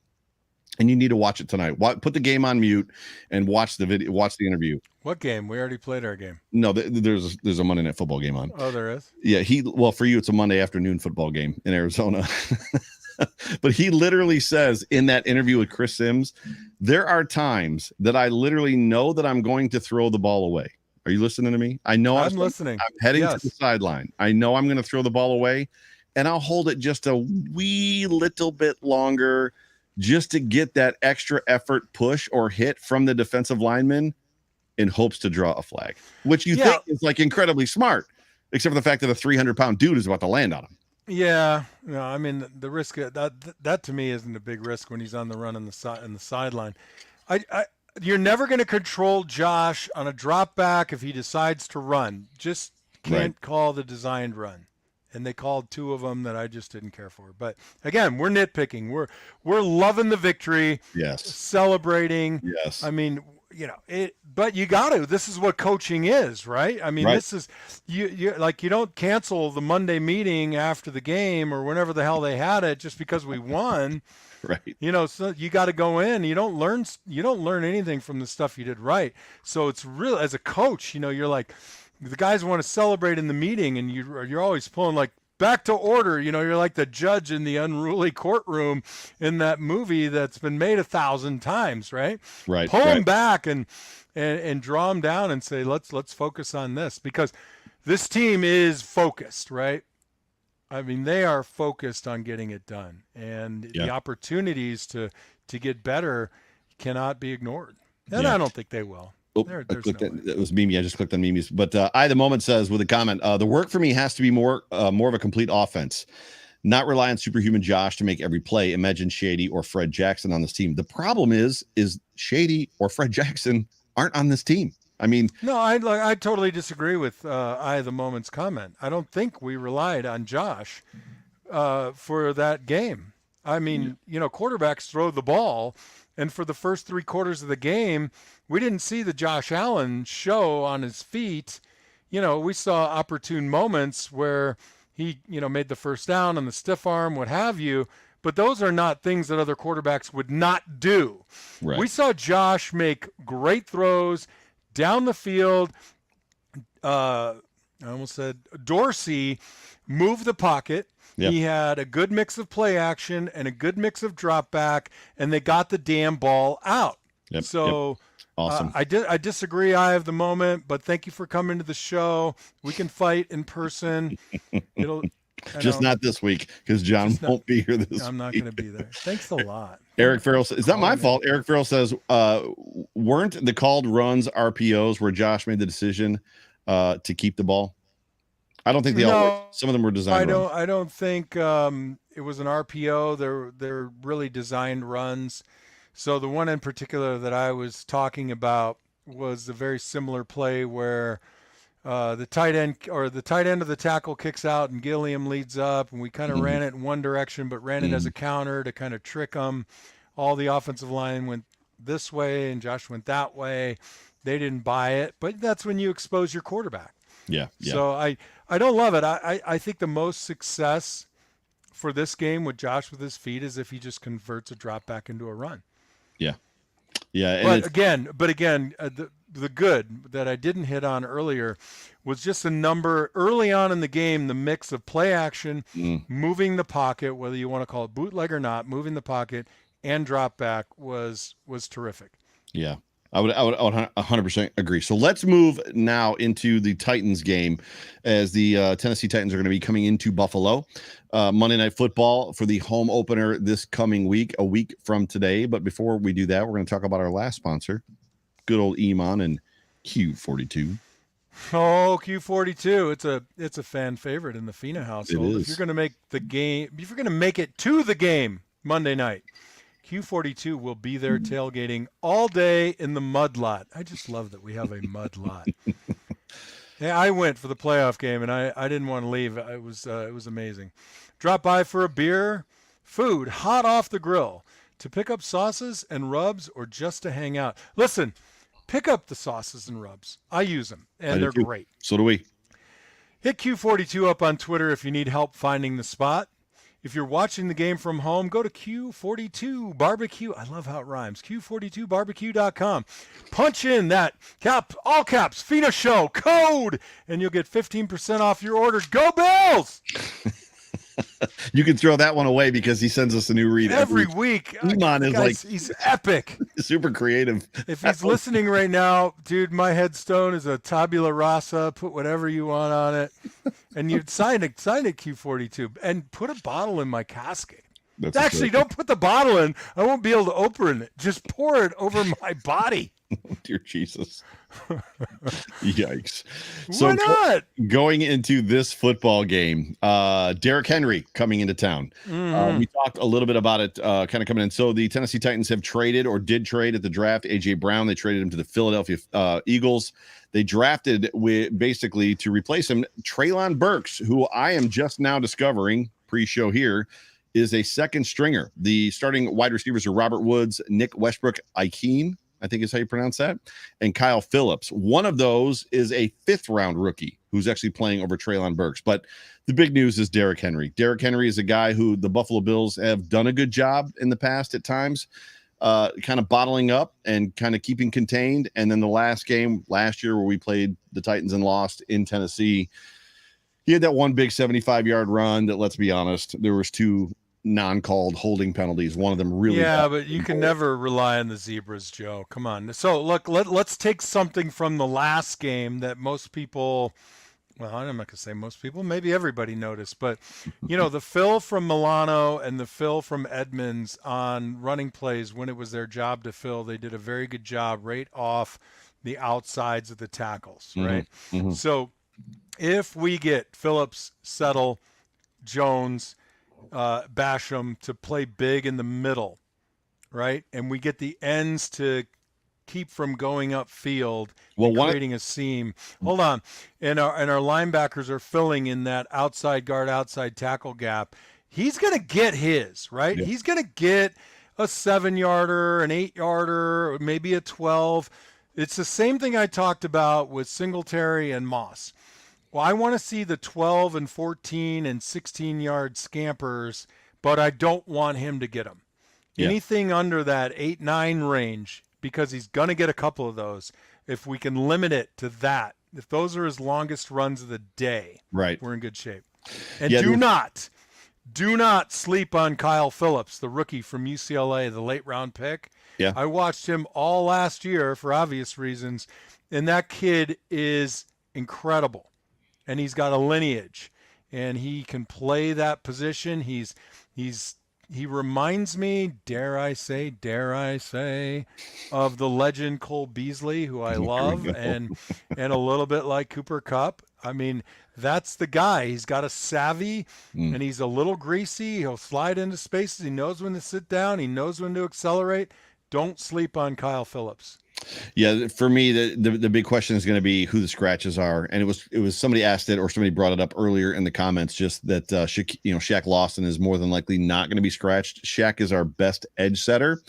And you need to watch it tonight. Put the game on mute and watch the video. Watch the interview. What game? We already played our game. No, there's a Monday Night Football game on. Oh, there is? Yeah, for you, it's a Monday afternoon football game in Arizona. But he literally says in that interview with Chris Sims, there are times that I literally know that I'm going to throw the ball away. Are you listening to me? I know I'm listening. I'm heading to the sideline. I know I'm going to throw the ball away, and I'll hold it just a wee little bit longer just to get that extra effort push or hit from the defensive lineman in hopes to draw a flag, which you think is like incredibly smart, except for the fact that a 300-pound dude is about to land on him. Yeah. No, I mean, the risk that to me isn't a big risk when he's on the run on the sideline. you're never going to control Josh on a drop back if he decides to run. Just can't call the designed run. And they called 2 of them that I just didn't care for. But again, we're nitpicking. We're loving the victory. Yes. Celebrating. Yes. I mean, but you got to. This is what coaching is, right? I mean, this is you like, you don't cancel the Monday meeting after the game or whenever the hell they had it just because we won. Right. So you got to go in. You don't learn anything from the stuff you did right. So it's real as a coach, you're like, the guys want to celebrate in the meeting, and you're always pulling like back to order. You're like the judge in the unruly courtroom in that movie that's been made 1,000 times, right? Right. Pull them back and draw them down and say, let's focus on this, because this team is focused, right? I mean, they are focused on getting it done, and the opportunities to get better cannot be ignored. And I don't think they will. It was Mimi. I just clicked on Mimi's. But the moment says with a comment, the work for me has to be more of a complete offense, not rely on superhuman Josh to make every play. Imagine Shady or Fred Jackson on this team. The problem is Shady or Fred Jackson aren't on this team. I mean, no, I totally disagree with the moment's comment. I don't think we relied on Josh for that game. I mean, quarterbacks throw the ball, and for the first 3 quarters of the game, we didn't see the Josh Allen show on his feet. We saw opportune moments where he, made the first down on the stiff arm, what have you. But those are not things that other quarterbacks would not do. Right. We saw Josh make great throws down the field. I almost said Dorsey moved the pocket. Yep. He had a good mix of play action and a good mix of drop back, and they got the damn ball out. Yep. So awesome. I disagree. I have the moment, but thank you for coming to the show. We can fight in person. Not this week, because John won't be here this week. I'm not going to be there. Thanks a lot. Eric Farrell says, it's not my fault. Eric Farrell says, weren't the called runs RPOs where Josh made the decision to keep the ball? I don't think they all. Some of them were designed. I don't think it was an RPO. They're really designed runs. So the one in particular that I was talking about was a very similar play where the tight end of the tackle kicks out and Gilliam leads up, and we kind of ran it in one direction, but ran it as a counter to kind of trick them. All the offensive line went this way and Josh went that way. They didn't buy it, but that's when you expose your quarterback. Yeah. So I don't love it. I think the most success for this game with Josh with his feet is if he just converts a drop back into a run. Yeah. But again, the good that I didn't hit on earlier was just a number early on in the game. The mix of play action, moving the pocket, whether you want to call it bootleg or not, moving the pocket and drop back was terrific. Yeah. I would 100% agree. So let's move now into the Titans game, as the Tennessee Titans are going to be coming into Buffalo Monday Night Football for the home opener this coming week, a week from today. But before we do that, we're going to talk about our last sponsor, good old Iman and Q42. Oh, Q42! It's a fan favorite in the Fina household. If you're going to make it to the game Monday night, Q42 will be there tailgating all day in the mud lot. I just love that we have a mud lot. Yeah, I went for the playoff game, and I didn't want to leave. It was amazing. Drop by for a beer, food hot off the grill, to pick up sauces and rubs, or just to hang out. Listen, pick up the sauces and rubs. I use them, and they're great. So do we. Hit Q42 up on Twitter if you need help finding the spot. If you're watching the game from home, go to Q42 Barbecue. I love how it rhymes. Q42barbecue.com. Punch in that all caps, Fina Show code, and you'll get 15% off your order. Go Bills! You can throw that one away because he sends us a new read every week. Iman is he's epic. Super creative. If he's listening right now, dude, my headstone is a tabula rasa. Put whatever you want on it. And you sign it Q42 and put a bottle in my casket. Actually, don't put the bottle in. I won't be able to open it. Just pour it over my body. Oh, dear Jesus. Yikes. Why not? Going into this football game, Derrick Henry coming into town. We talked a little bit about it kind of coming in. So the Tennessee Titans have traded or did trade at the draft A.J. Brown. They traded him to the Philadelphia Eagles. They drafted basically to replace him Treylon Burks, who I am just now discovering pre-show here is a second stringer. The starting wide receivers are Robert Woods, Nick Westbrook-Ikhine, I think is how you pronounce that, and Kyle Phillips. One of those is a fifth-round rookie who's actually playing over Treylon Burks. But the big news is Derrick Henry. Derrick Henry is a guy who the Buffalo Bills have done a good job in the past at times, kind of bottling up and kind of keeping contained. And then the last game last year where we played the Titans and lost in Tennessee, he had that one big 75-yard run that, let's be honest, there was two non-called holding penalties. One of them really but you can never rely on the Zebras, Joe. Come on. So look, let's take something from the last game that most people, well, I'm not gonna say most people, maybe everybody noticed, but the fill from Milano and the fill from Edmonds on running plays when it was their job to fill, they did a very good job right off the outsides of the tackles, right? Mm-hmm. So if we get Phillips, Settle, Jones, Basham to play big in the middle, right? And we get the ends to keep from going upfield and creating a seam. Hold on. And our linebackers are filling in that outside guard, outside tackle gap. He's going to get his, right? Yeah. He's going to get a 7-yarder, an 8-yarder, maybe a 12. It's the same thing I talked about with Singletary and Moss. Well, I want to see the 12 and 14 and 16-yard scampers, but I don't want him to get them. Yeah. Anything under that 8-9 range, because he's going to get a couple of those. If we can limit it to that, if those are his longest runs of the day, right, we're in good shape. And do not sleep on Kyle Phillips, the rookie from UCLA, the late-round pick. Yeah, I watched him all last year for obvious reasons, and that kid is incredible. And he's got a lineage, and he can play that position. He reminds me, dare I say, of the legend Cole Beasley, who I love, and a little bit like Cooper Kupp. I mean, that's the guy. He's got a savvy, and he's a little greasy. He'll slide into spaces. He knows when to sit down. He knows when to accelerate. Don't sleep on Kyle Phillips. Yeah, for me, the big question is going to be who the scratches are, and it was somebody asked it or somebody brought it up earlier in the comments, just that Shaq Lawson is more than likely not going to be scratched. Shaq is our best edge setter,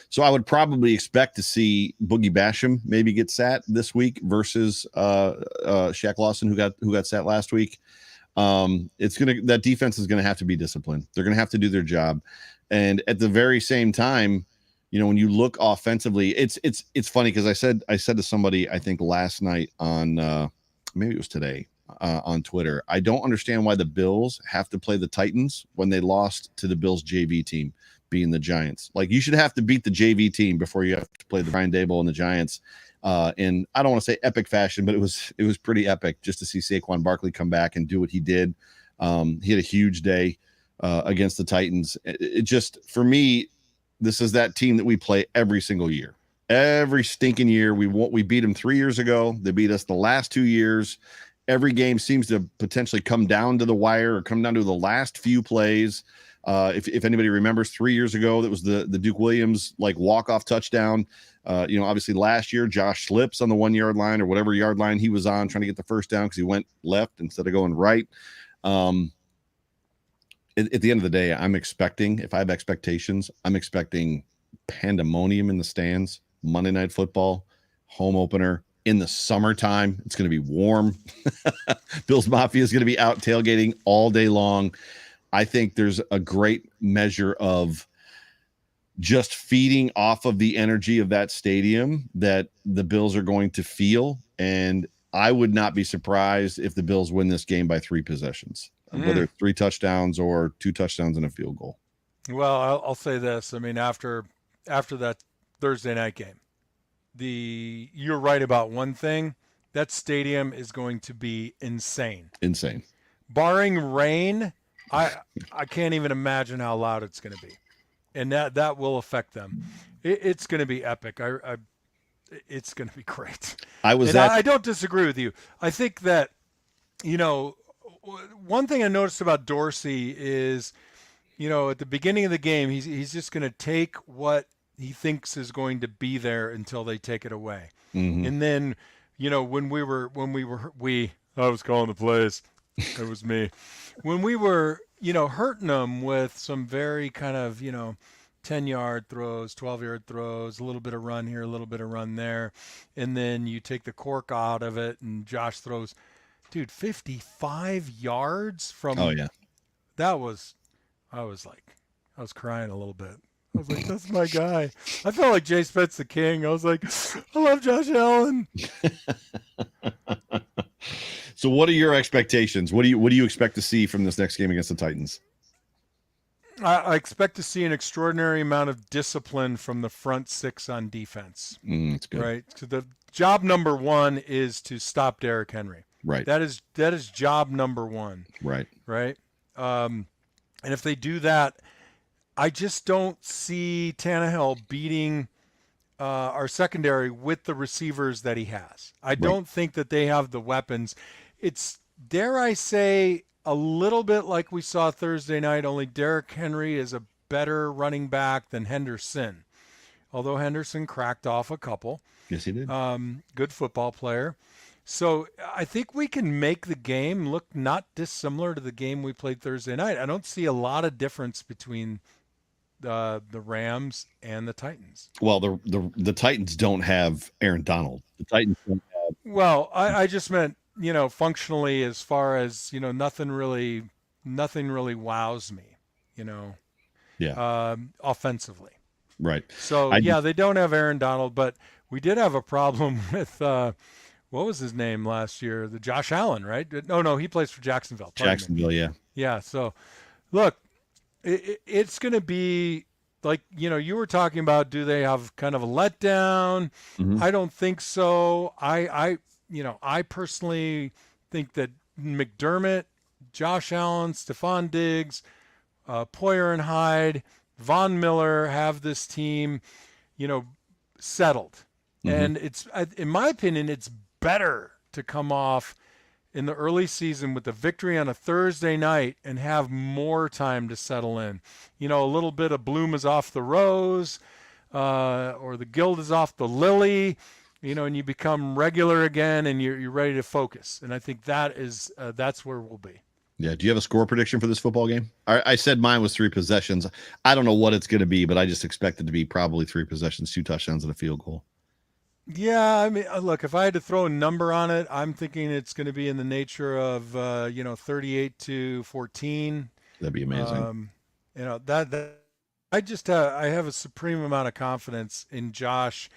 so I would probably expect to see Boogie Basham maybe get sat this week versus Shaq Lawson who got sat last week. That defense is going to have to be disciplined. They're going to have to do their job, and at the very same time, when you look offensively, it's funny because I said to somebody, I think last night on maybe it was today on Twitter, I don't understand why the Bills have to play the Titans when they lost to the Bills JV team, being the Giants. Like, you should have to beat the JV team before you have to play the Brian Daboll and the Giants in, I don't want to say epic fashion, but it was pretty epic just to see Saquon Barkley come back and do what he did. He had a huge day against the Titans. It just, for me, this is that team that we play every single year. Every stinking year. We beat them 3 years ago. They beat us the last 2 years. Every game seems to potentially come down to the wire or come down to the last few plays. If anybody remembers 3 years ago, that was the Duke Williams walk-off touchdown. Obviously last year, Josh slips on the 1 yard line or whatever yard line he was on trying to get the first down because he went left instead of going right. At the end of the day, I'm expecting, if I have expectations, I'm expecting pandemonium in the stands, Monday Night Football, home opener in the summertime. It's going to be warm. Bills Mafia is going to be out tailgating all day long. I think there's a great measure of just feeding off of the energy of that stadium that the Bills are going to feel. And I would not be surprised if the Bills win this game by 3 possessions. Whether it's 3 touchdowns or 2 touchdowns and a field goal. Well, I'll say this. I mean, after that Thursday night game, you're right about one thing. That stadium is going to be insane. Insane. Barring rain, I can't even imagine how loud it's going to be, and that will affect them. It's going to be epic. It's going to be great. I don't disagree with you. I think that, one thing I noticed about Dorsey is, at the beginning of the game, he's just going to take what he thinks is going to be there until they take it away. Mm-hmm. And then, I was calling the plays. It was me. When we were, hurting them with some very kind of, 10-yard throws, 12-yard throws, a little bit of run here, a little bit of run there. And then you take the cork out of it and Josh throws, 55 yards from. Oh, yeah. I was crying a little bit. I was like, that's my guy. I felt like Jay Spett's the king. I was like, I love Josh Allen. So what are your expectations? What do you expect to see from this next game against the Titans? I expect to see an extraordinary amount of discipline from the front six on defense. That's good. Right. So the job number one is to stop Derrick Henry. Right. That is job number one. Right. Right. And if they do that, I just don't see Tannehill beating our secondary with the receivers that he has. I don't think that they have the weapons. It's, dare I say, a little bit like we saw Thursday night, only Derrick Henry is a better running back than Henderson. Although Henderson cracked off a couple. Yes, he did. Good football player. So I think we can make the game look not dissimilar to the game we played Thursday night. I don't see a lot of difference between the Rams and the Titans. Well, the Titans don't have Aaron Donald. The Titans don't have. Well, I just meant, functionally, as far as, nothing really wows me, offensively. Right. So, they don't have Aaron Donald, but we did have a problem with, what was his name last year? The Josh Allen, right? No, he plays for Jacksonville. Jacksonville, yeah. Yeah, so, look, it's going to be like, you were talking about, do they have kind of a letdown? Mm-hmm. I don't think so. I personally think that McDermott, Josh Allen, Stephon Diggs, Poyer and Hyde, Von Miller have this team, settled. Mm-hmm. And it's, in my opinion, it's better to come off in the early season with the victory on a Thursday night and have more time to settle in. A little bit of bloom is off the rose, or the gild is off the lily, and you become regular again and you're ready to focus. And I think that's where we'll be. Yeah. Do you have a score prediction for this football game? I said mine was 3 possessions. I don't know what it's going to be, but I just expect it to be probably 3 possessions, 2 touchdowns and a field goal. Yeah, I mean, look, if I had to throw a number on it, I'm thinking it's going to be in the nature of 38-14. That'd be amazing. That I have a supreme amount of confidence in Josh.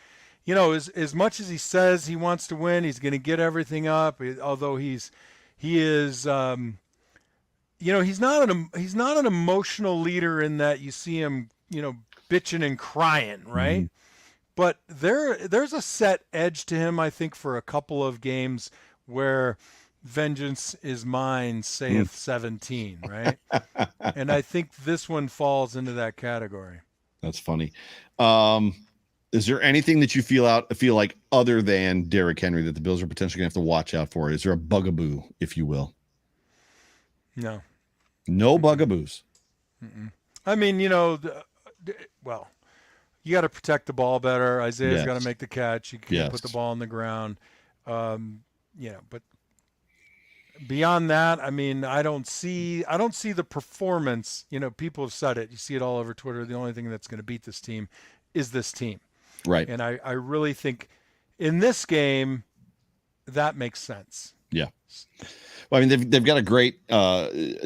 As much as he says he wants to win, he's going to get everything up. Although he is, he's not an emotional leader in that you see him, bitching and crying, right? Mm-hmm. But there's a set edge to him, I think, for a couple of games where vengeance is mine, saith 17, right? And I think this one falls into that category. That's funny. Is there anything that you feel like other than Derrick Henry that the Bills are potentially going to have to watch out for? Is there a bugaboo, if you will? No. No bugaboos. Mm-mm. I mean, you got to protect the ball better. Isaiah's got to make the catch. You can't put the ball on the ground. But beyond that, I mean, I don't see the performance. People have said it. You see it all over Twitter. The only thing that's going to beat this team is this team. Right. And I really think in this game that makes sense. Yeah. Well, I mean, they've got a great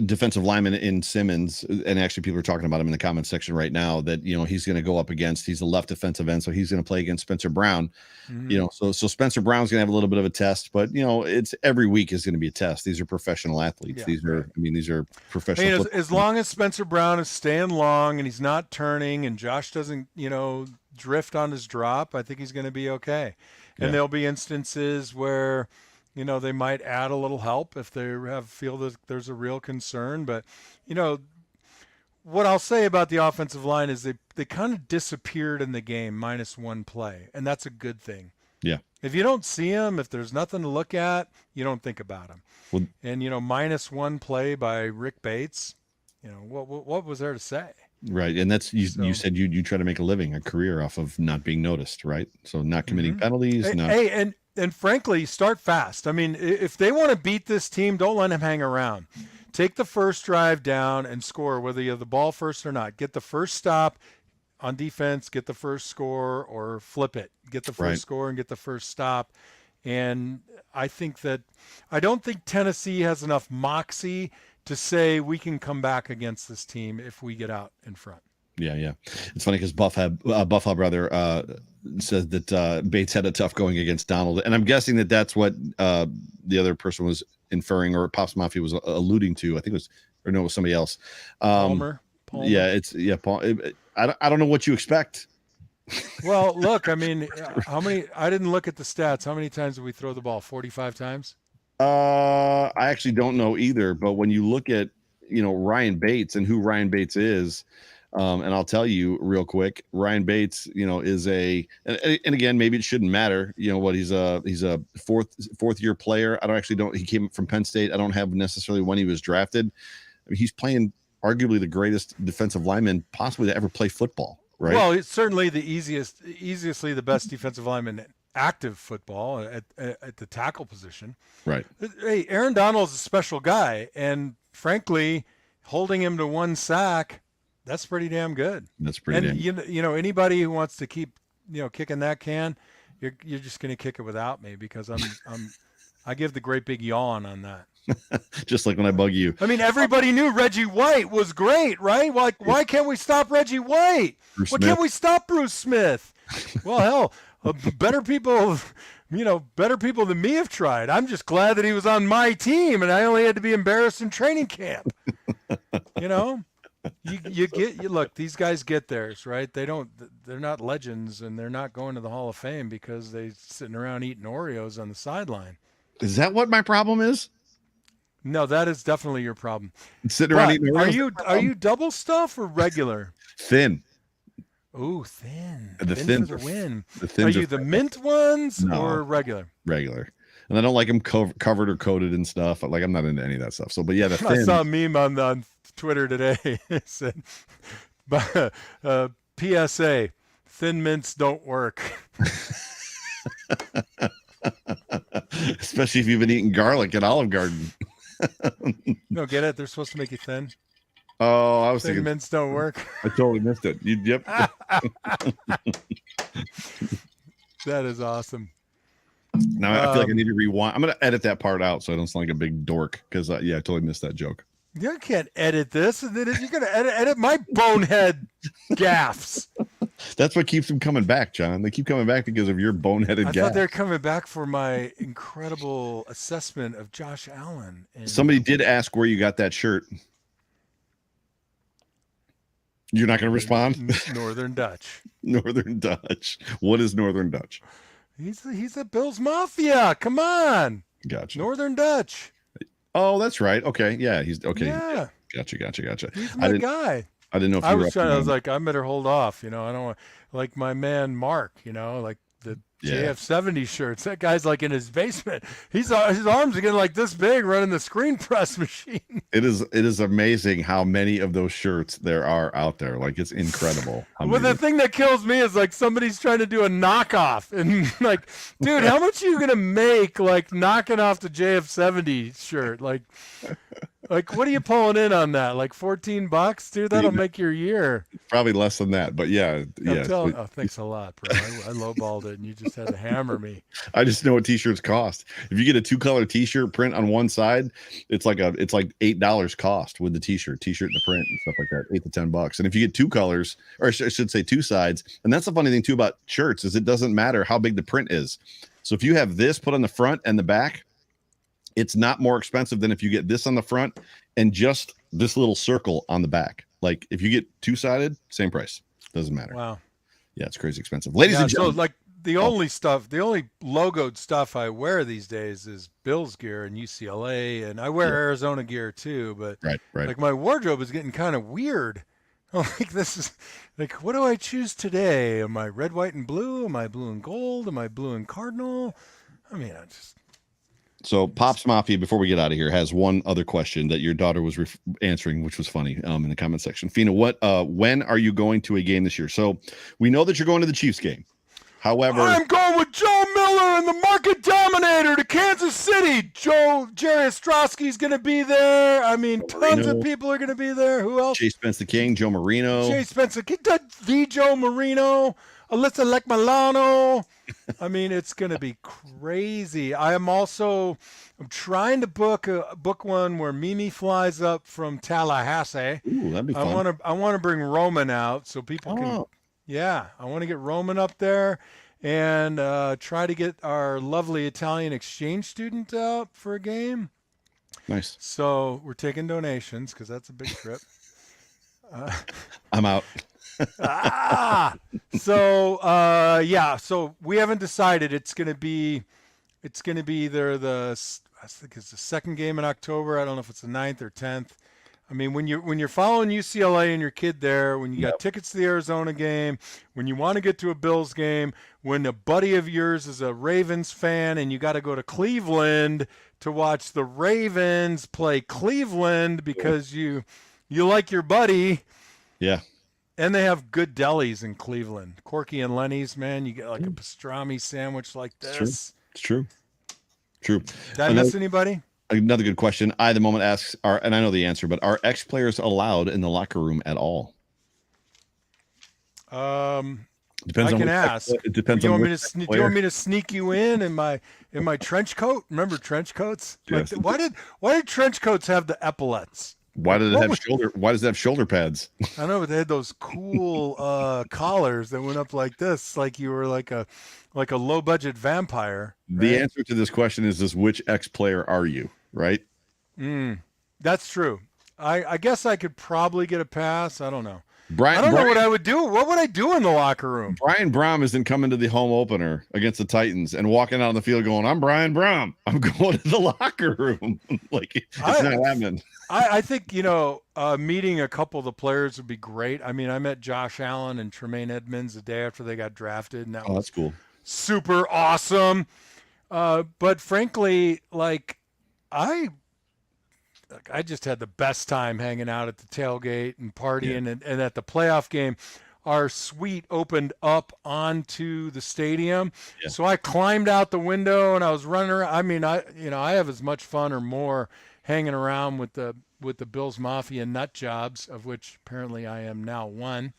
defensive lineman in Simmons, and actually people are talking about him in the comments section right now that, he's going to go up against, he's a left defensive end, so he's going to play against Spencer Brown. Mm-hmm. So Spencer Brown's going to have a little bit of a test, but, it's every week is going to be a test. These are professional athletes. Yeah. These are professional. As long as Spencer Brown is staying long and he's not turning and Josh doesn't, drift on his drop, I think he's going to be okay. And there'll be instances where, They might add a little help if they feel that there's a real concern. But, what I'll say about the offensive line is they kind of disappeared in the game, minus one play, and that's a good thing. Yeah. If you don't see them, if there's nothing to look at, you don't think about them. Well, and, minus one play by Rick Bates, what was there to say? Right. And that's, you said you try to make a career off of not being noticed, right? So not committing penalties. Hey, and frankly, start fast. I mean, if they want to beat this team, don't let them hang around. Take the first drive down and score, whether you have the ball first or not. Get the first stop on defense, get the first score, or flip it. Get the first score and get the first stop. And I don't think Tennessee has enough moxie to say we can come back against this team if we get out in front. Yeah. It's funny because Buffalo brother said that Bates had a tough going against Donald, and I'm guessing that that's what the other person was inferring, or Pops Mafia was alluding to. I think it was somebody else. Palmer. Yeah, Paul. I don't know what you expect. Well, look, I mean, how many? I didn't look at the stats. How many times did we throw the ball? 45 times. I actually don't know either. But when you look at Ryan Bates and who Ryan Bates is. And I'll tell you real quick, Ryan Bates, is and again, maybe it shouldn't matter. He's a fourth year player. He came from Penn State. I don't have necessarily when he was drafted. I mean, he's playing arguably the greatest defensive lineman possibly to ever play football. Right. Well, it's certainly the easily the best defensive lineman in active football at the tackle position. Right. Hey, Aaron Donald's a special guy. And frankly, holding him to one sack, that's pretty damn good. That's pretty damn good. Anybody who wants to keep, kicking that can, you're just going to kick it without me because I give the great big yawn on that. Just like when I bug you. I mean, everybody knew Reggie White was great, right? Like, why can't we stop Reggie White? Why can't we stop Bruce Smith? Well, hell, better people than me have tried. I'm just glad that he was on my team and I only had to be embarrassed in training camp. Look, these guys get theirs, right? They're not legends and they're not going to the Hall of Fame because they're sitting around eating Oreos on the sideline. Is that what my problem is? No, that is definitely your problem. Sitting around eating Oreos. Are you double stuff or regular? Thin. Ooh, thin. The thins are the win. The thins are you the mint ones or regular? Regular. And I don't like them covered or coated and stuff. Like, I'm not into any of that stuff. So, but yeah, the thin. I saw a meme on Twitter today. It said, PSA, thin mints don't work. Especially if you've been eating garlic at Olive Garden. No, get it? They're supposed to make you thin. Oh, I was thinking mints don't work. I totally missed it. Yep. That is awesome. Now I feel like I need to rewind. I'm going to edit that part out so I don't sound like a big dork because I totally missed that joke. You can't edit this. You're going to edit my bonehead gaffes. That's what keeps them coming back, John. They keep coming back because of your boneheaded gaff. I thought they're coming back for my incredible assessment of Josh Allen. Somebody did ask where you got that shirt. You're not going to respond? Northern Dutch. Northern Dutch. What is Northern Dutch? He's a Bills Mafia. Come on. Gotcha. Northern Dutch. Oh, that's right. Okay. Yeah, he's okay. Yeah. Gotcha. He's my guy. I didn't know if I was like, I better hold off. I don't want, like my man Mark, like the JF70 shirts. That guy's like in his basement. His arms are getting like this big running the screen press machine. It is amazing how many of those shirts there are out there. Like, it's incredible. Well, the thing that kills me is like somebody's trying to do a knockoff and like, dude, how much are you going to make like knocking off the JF70 shirt? Like, what are you pulling in on that? Like $14, dude? That'll make your year. Probably less than that, but yeah. Thanks a lot, bro. I lowballed it, and you just had to hammer me. I just know what t-shirts cost. If you get a 2-color t-shirt print on one side, it's like $8 cost with the t-shirt and the print and stuff like that, $8 to $10. And if you get 2 colors, or I should say 2 sides, and that's the funny thing too about shirts is it doesn't matter how big the print is. So if you have this put on the front and the back, it's not more expensive than if you get this on the front and just this little circle on the back. Like if you get 2-sided, same price. Doesn't matter. Wow. Yeah, it's crazy expensive. Ladies and gentlemen. So like the only logoed stuff I wear these days is Bills gear and UCLA, and I wear Arizona gear too. But right. like my wardrobe is getting kind of weird. Like this is like, what do I choose today? Am I red, white, and blue? Am I blue and gold? Am I blue and cardinal? I mean, So Pops Mafia, before we get out of here, has one other question that your daughter was answering, which was funny in the comment section. Fina, when are you going to a game this year? So we know that you're going to the Chiefs game. However, I'm going with Joe Miller and the Market Dominator to Kansas City. Jerry Ostrowski's going to be there. I mean, tons of people are going to be there. Who else? Chase Spence the King, Joe Marino. Chase Spence the King, the Joe Marino, Alyssa Lekmilano. I mean, it's going to be crazy. I'm trying to book one where Mimi flies up from Tallahassee. Ooh, that'd be fun. I want to bring Roman out so people can. Yeah, I want to get Roman up there and try to get our lovely Italian exchange student out for a game. Nice. So we're taking donations because that's a big trip. I'm out. So we haven't decided. It's gonna be either I think it's the second game in October. I don't know if it's the 9th or 10th. I mean, when you're following UCLA and your kid there, when you got tickets to the Arizona game, when you want to get to a Bills game, when a buddy of yours is a Ravens fan and you got to go to Cleveland to watch the Ravens play Cleveland because you like your buddy. Yeah. And they have good delis in Cleveland. Corky and Lenny's, man. You get like a pastrami sandwich like this. It's true. Did I miss anybody? Another good question. The moment asks, and I know the answer, but are ex-players allowed in the locker room at all? Depends. I can ask. It depends. Do you want me to sneak you in my trench coat? Remember trench coats? Yes. Like, why did trench coats have the epaulets? Why does it have shoulder pads? I don't know, but they had those cool collars that went up like this, like you were like a low budget vampire. Right? The answer to this question is which ex-player are you? Right? That's true. I guess I could probably get a pass. I don't know. I don't know what I would do. What would I do in the locker room? Brian Brom isn't coming to the home opener against the Titans and walking out on the field going, "I'm Brian Brom. I'm going to the locker room." Like it's not happening. I think, meeting a couple of the players would be great. I mean, I met Josh Allen and Tremaine Edmonds the day after they got drafted, and that's cool. Super awesome. But frankly, like I just had the best time hanging out at the tailgate and partying, and at the playoff game, our suite opened up onto the stadium. Yeah. So I climbed out the window and I was running around. I mean, I have as much fun or more hanging around with the Bills Mafia nut jobs, of which apparently I am now one.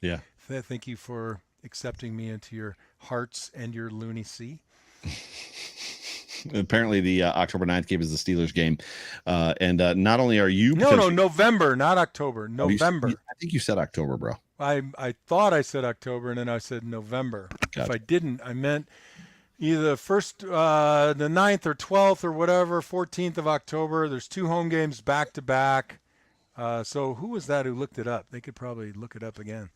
Yeah. Thank you for accepting me into your hearts and your lunacy. Apparently the October 9th game is the Steelers game. And not only are you... No, November, not October. November. I think you said October, bro. I thought I said October, and then I said November. Gotcha. If I didn't, I meant either the 9th or 12th or whatever, 14th of October. There's 2 home games back-to-back. So who was that who looked it up? They could probably look it up again.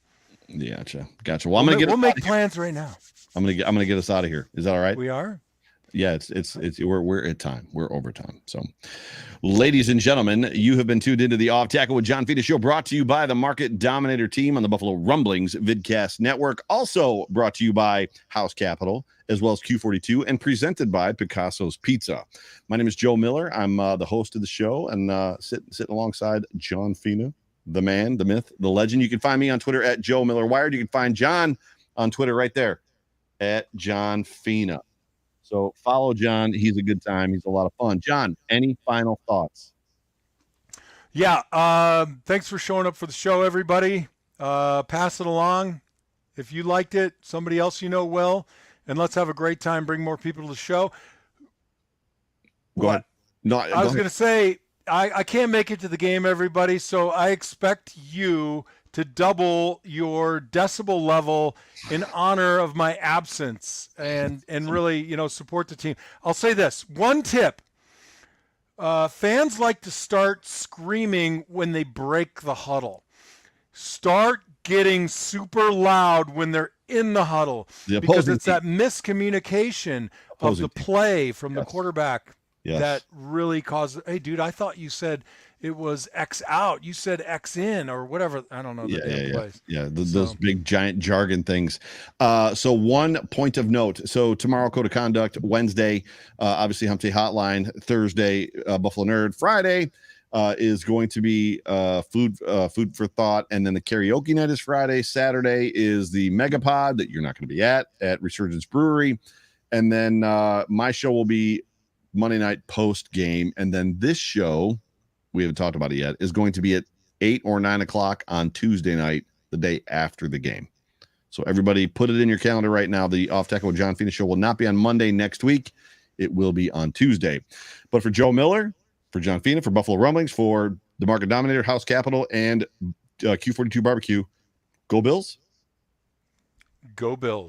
Yeah, gotcha. Well, we'll make plans right now. I'm gonna get us out of here. Is that all right? We are. Yeah, we're at time. We're overtime. So, ladies and gentlemen, you have been tuned into the Off Tackle with John Fina show, brought to you by the Market Dominator team on the Buffalo Rumblings Vidcast Network. Also brought to you by House Capital, as well as Q42, and presented by Picasso's Pizza. My name is Joe Miller. I'm the host of the show, and sitting alongside John Fina, the man, the myth, the legend. You can find me on Twitter at Joe Miller Wired. You can find John on Twitter right there at John Fina. So follow John. He's a good time. He's a lot of fun. John, any final thoughts? Yeah. Thanks for showing up for the show, everybody. Pass it along. If you liked it, somebody else will. And let's have a great time. Bring more people to the show. Go ahead. No, I was going to say, I can't make it to the game, everybody. So I expect you to double your decibel level in honor of my absence and really, support the team. I'll say this. One tip. Fans like to start screaming when they break the huddle. Start getting super loud when they're in the huddle because it's that miscommunication of the play from the quarterback that really caused. Hey, dude, I thought you said it was X out. You said X in or whatever. I don't know the damn plays. Those big giant jargon things. So one point of note. So tomorrow, Code of Conduct. Wednesday, obviously Humpty Hotline. Thursday, Buffalo Nerd. Friday is going to be food for thought, and then the karaoke night is Friday. Saturday is the Megapod that you're not going to be at Resurgence Brewery, and then my show will be Monday night post game, and then this show we haven't talked about it yet is going to be at 8 or 9 o'clock on Tuesday night, the day after the game. So everybody put it in your calendar right now. The Off Tackle with John Fina show will not be on Monday next week. It will be on Tuesday. But for Joe Miller, for John Fina, for Buffalo Rumblings, for the Market Dominator, House Capital, and Q42 Barbecue, go Bills. Go Bills.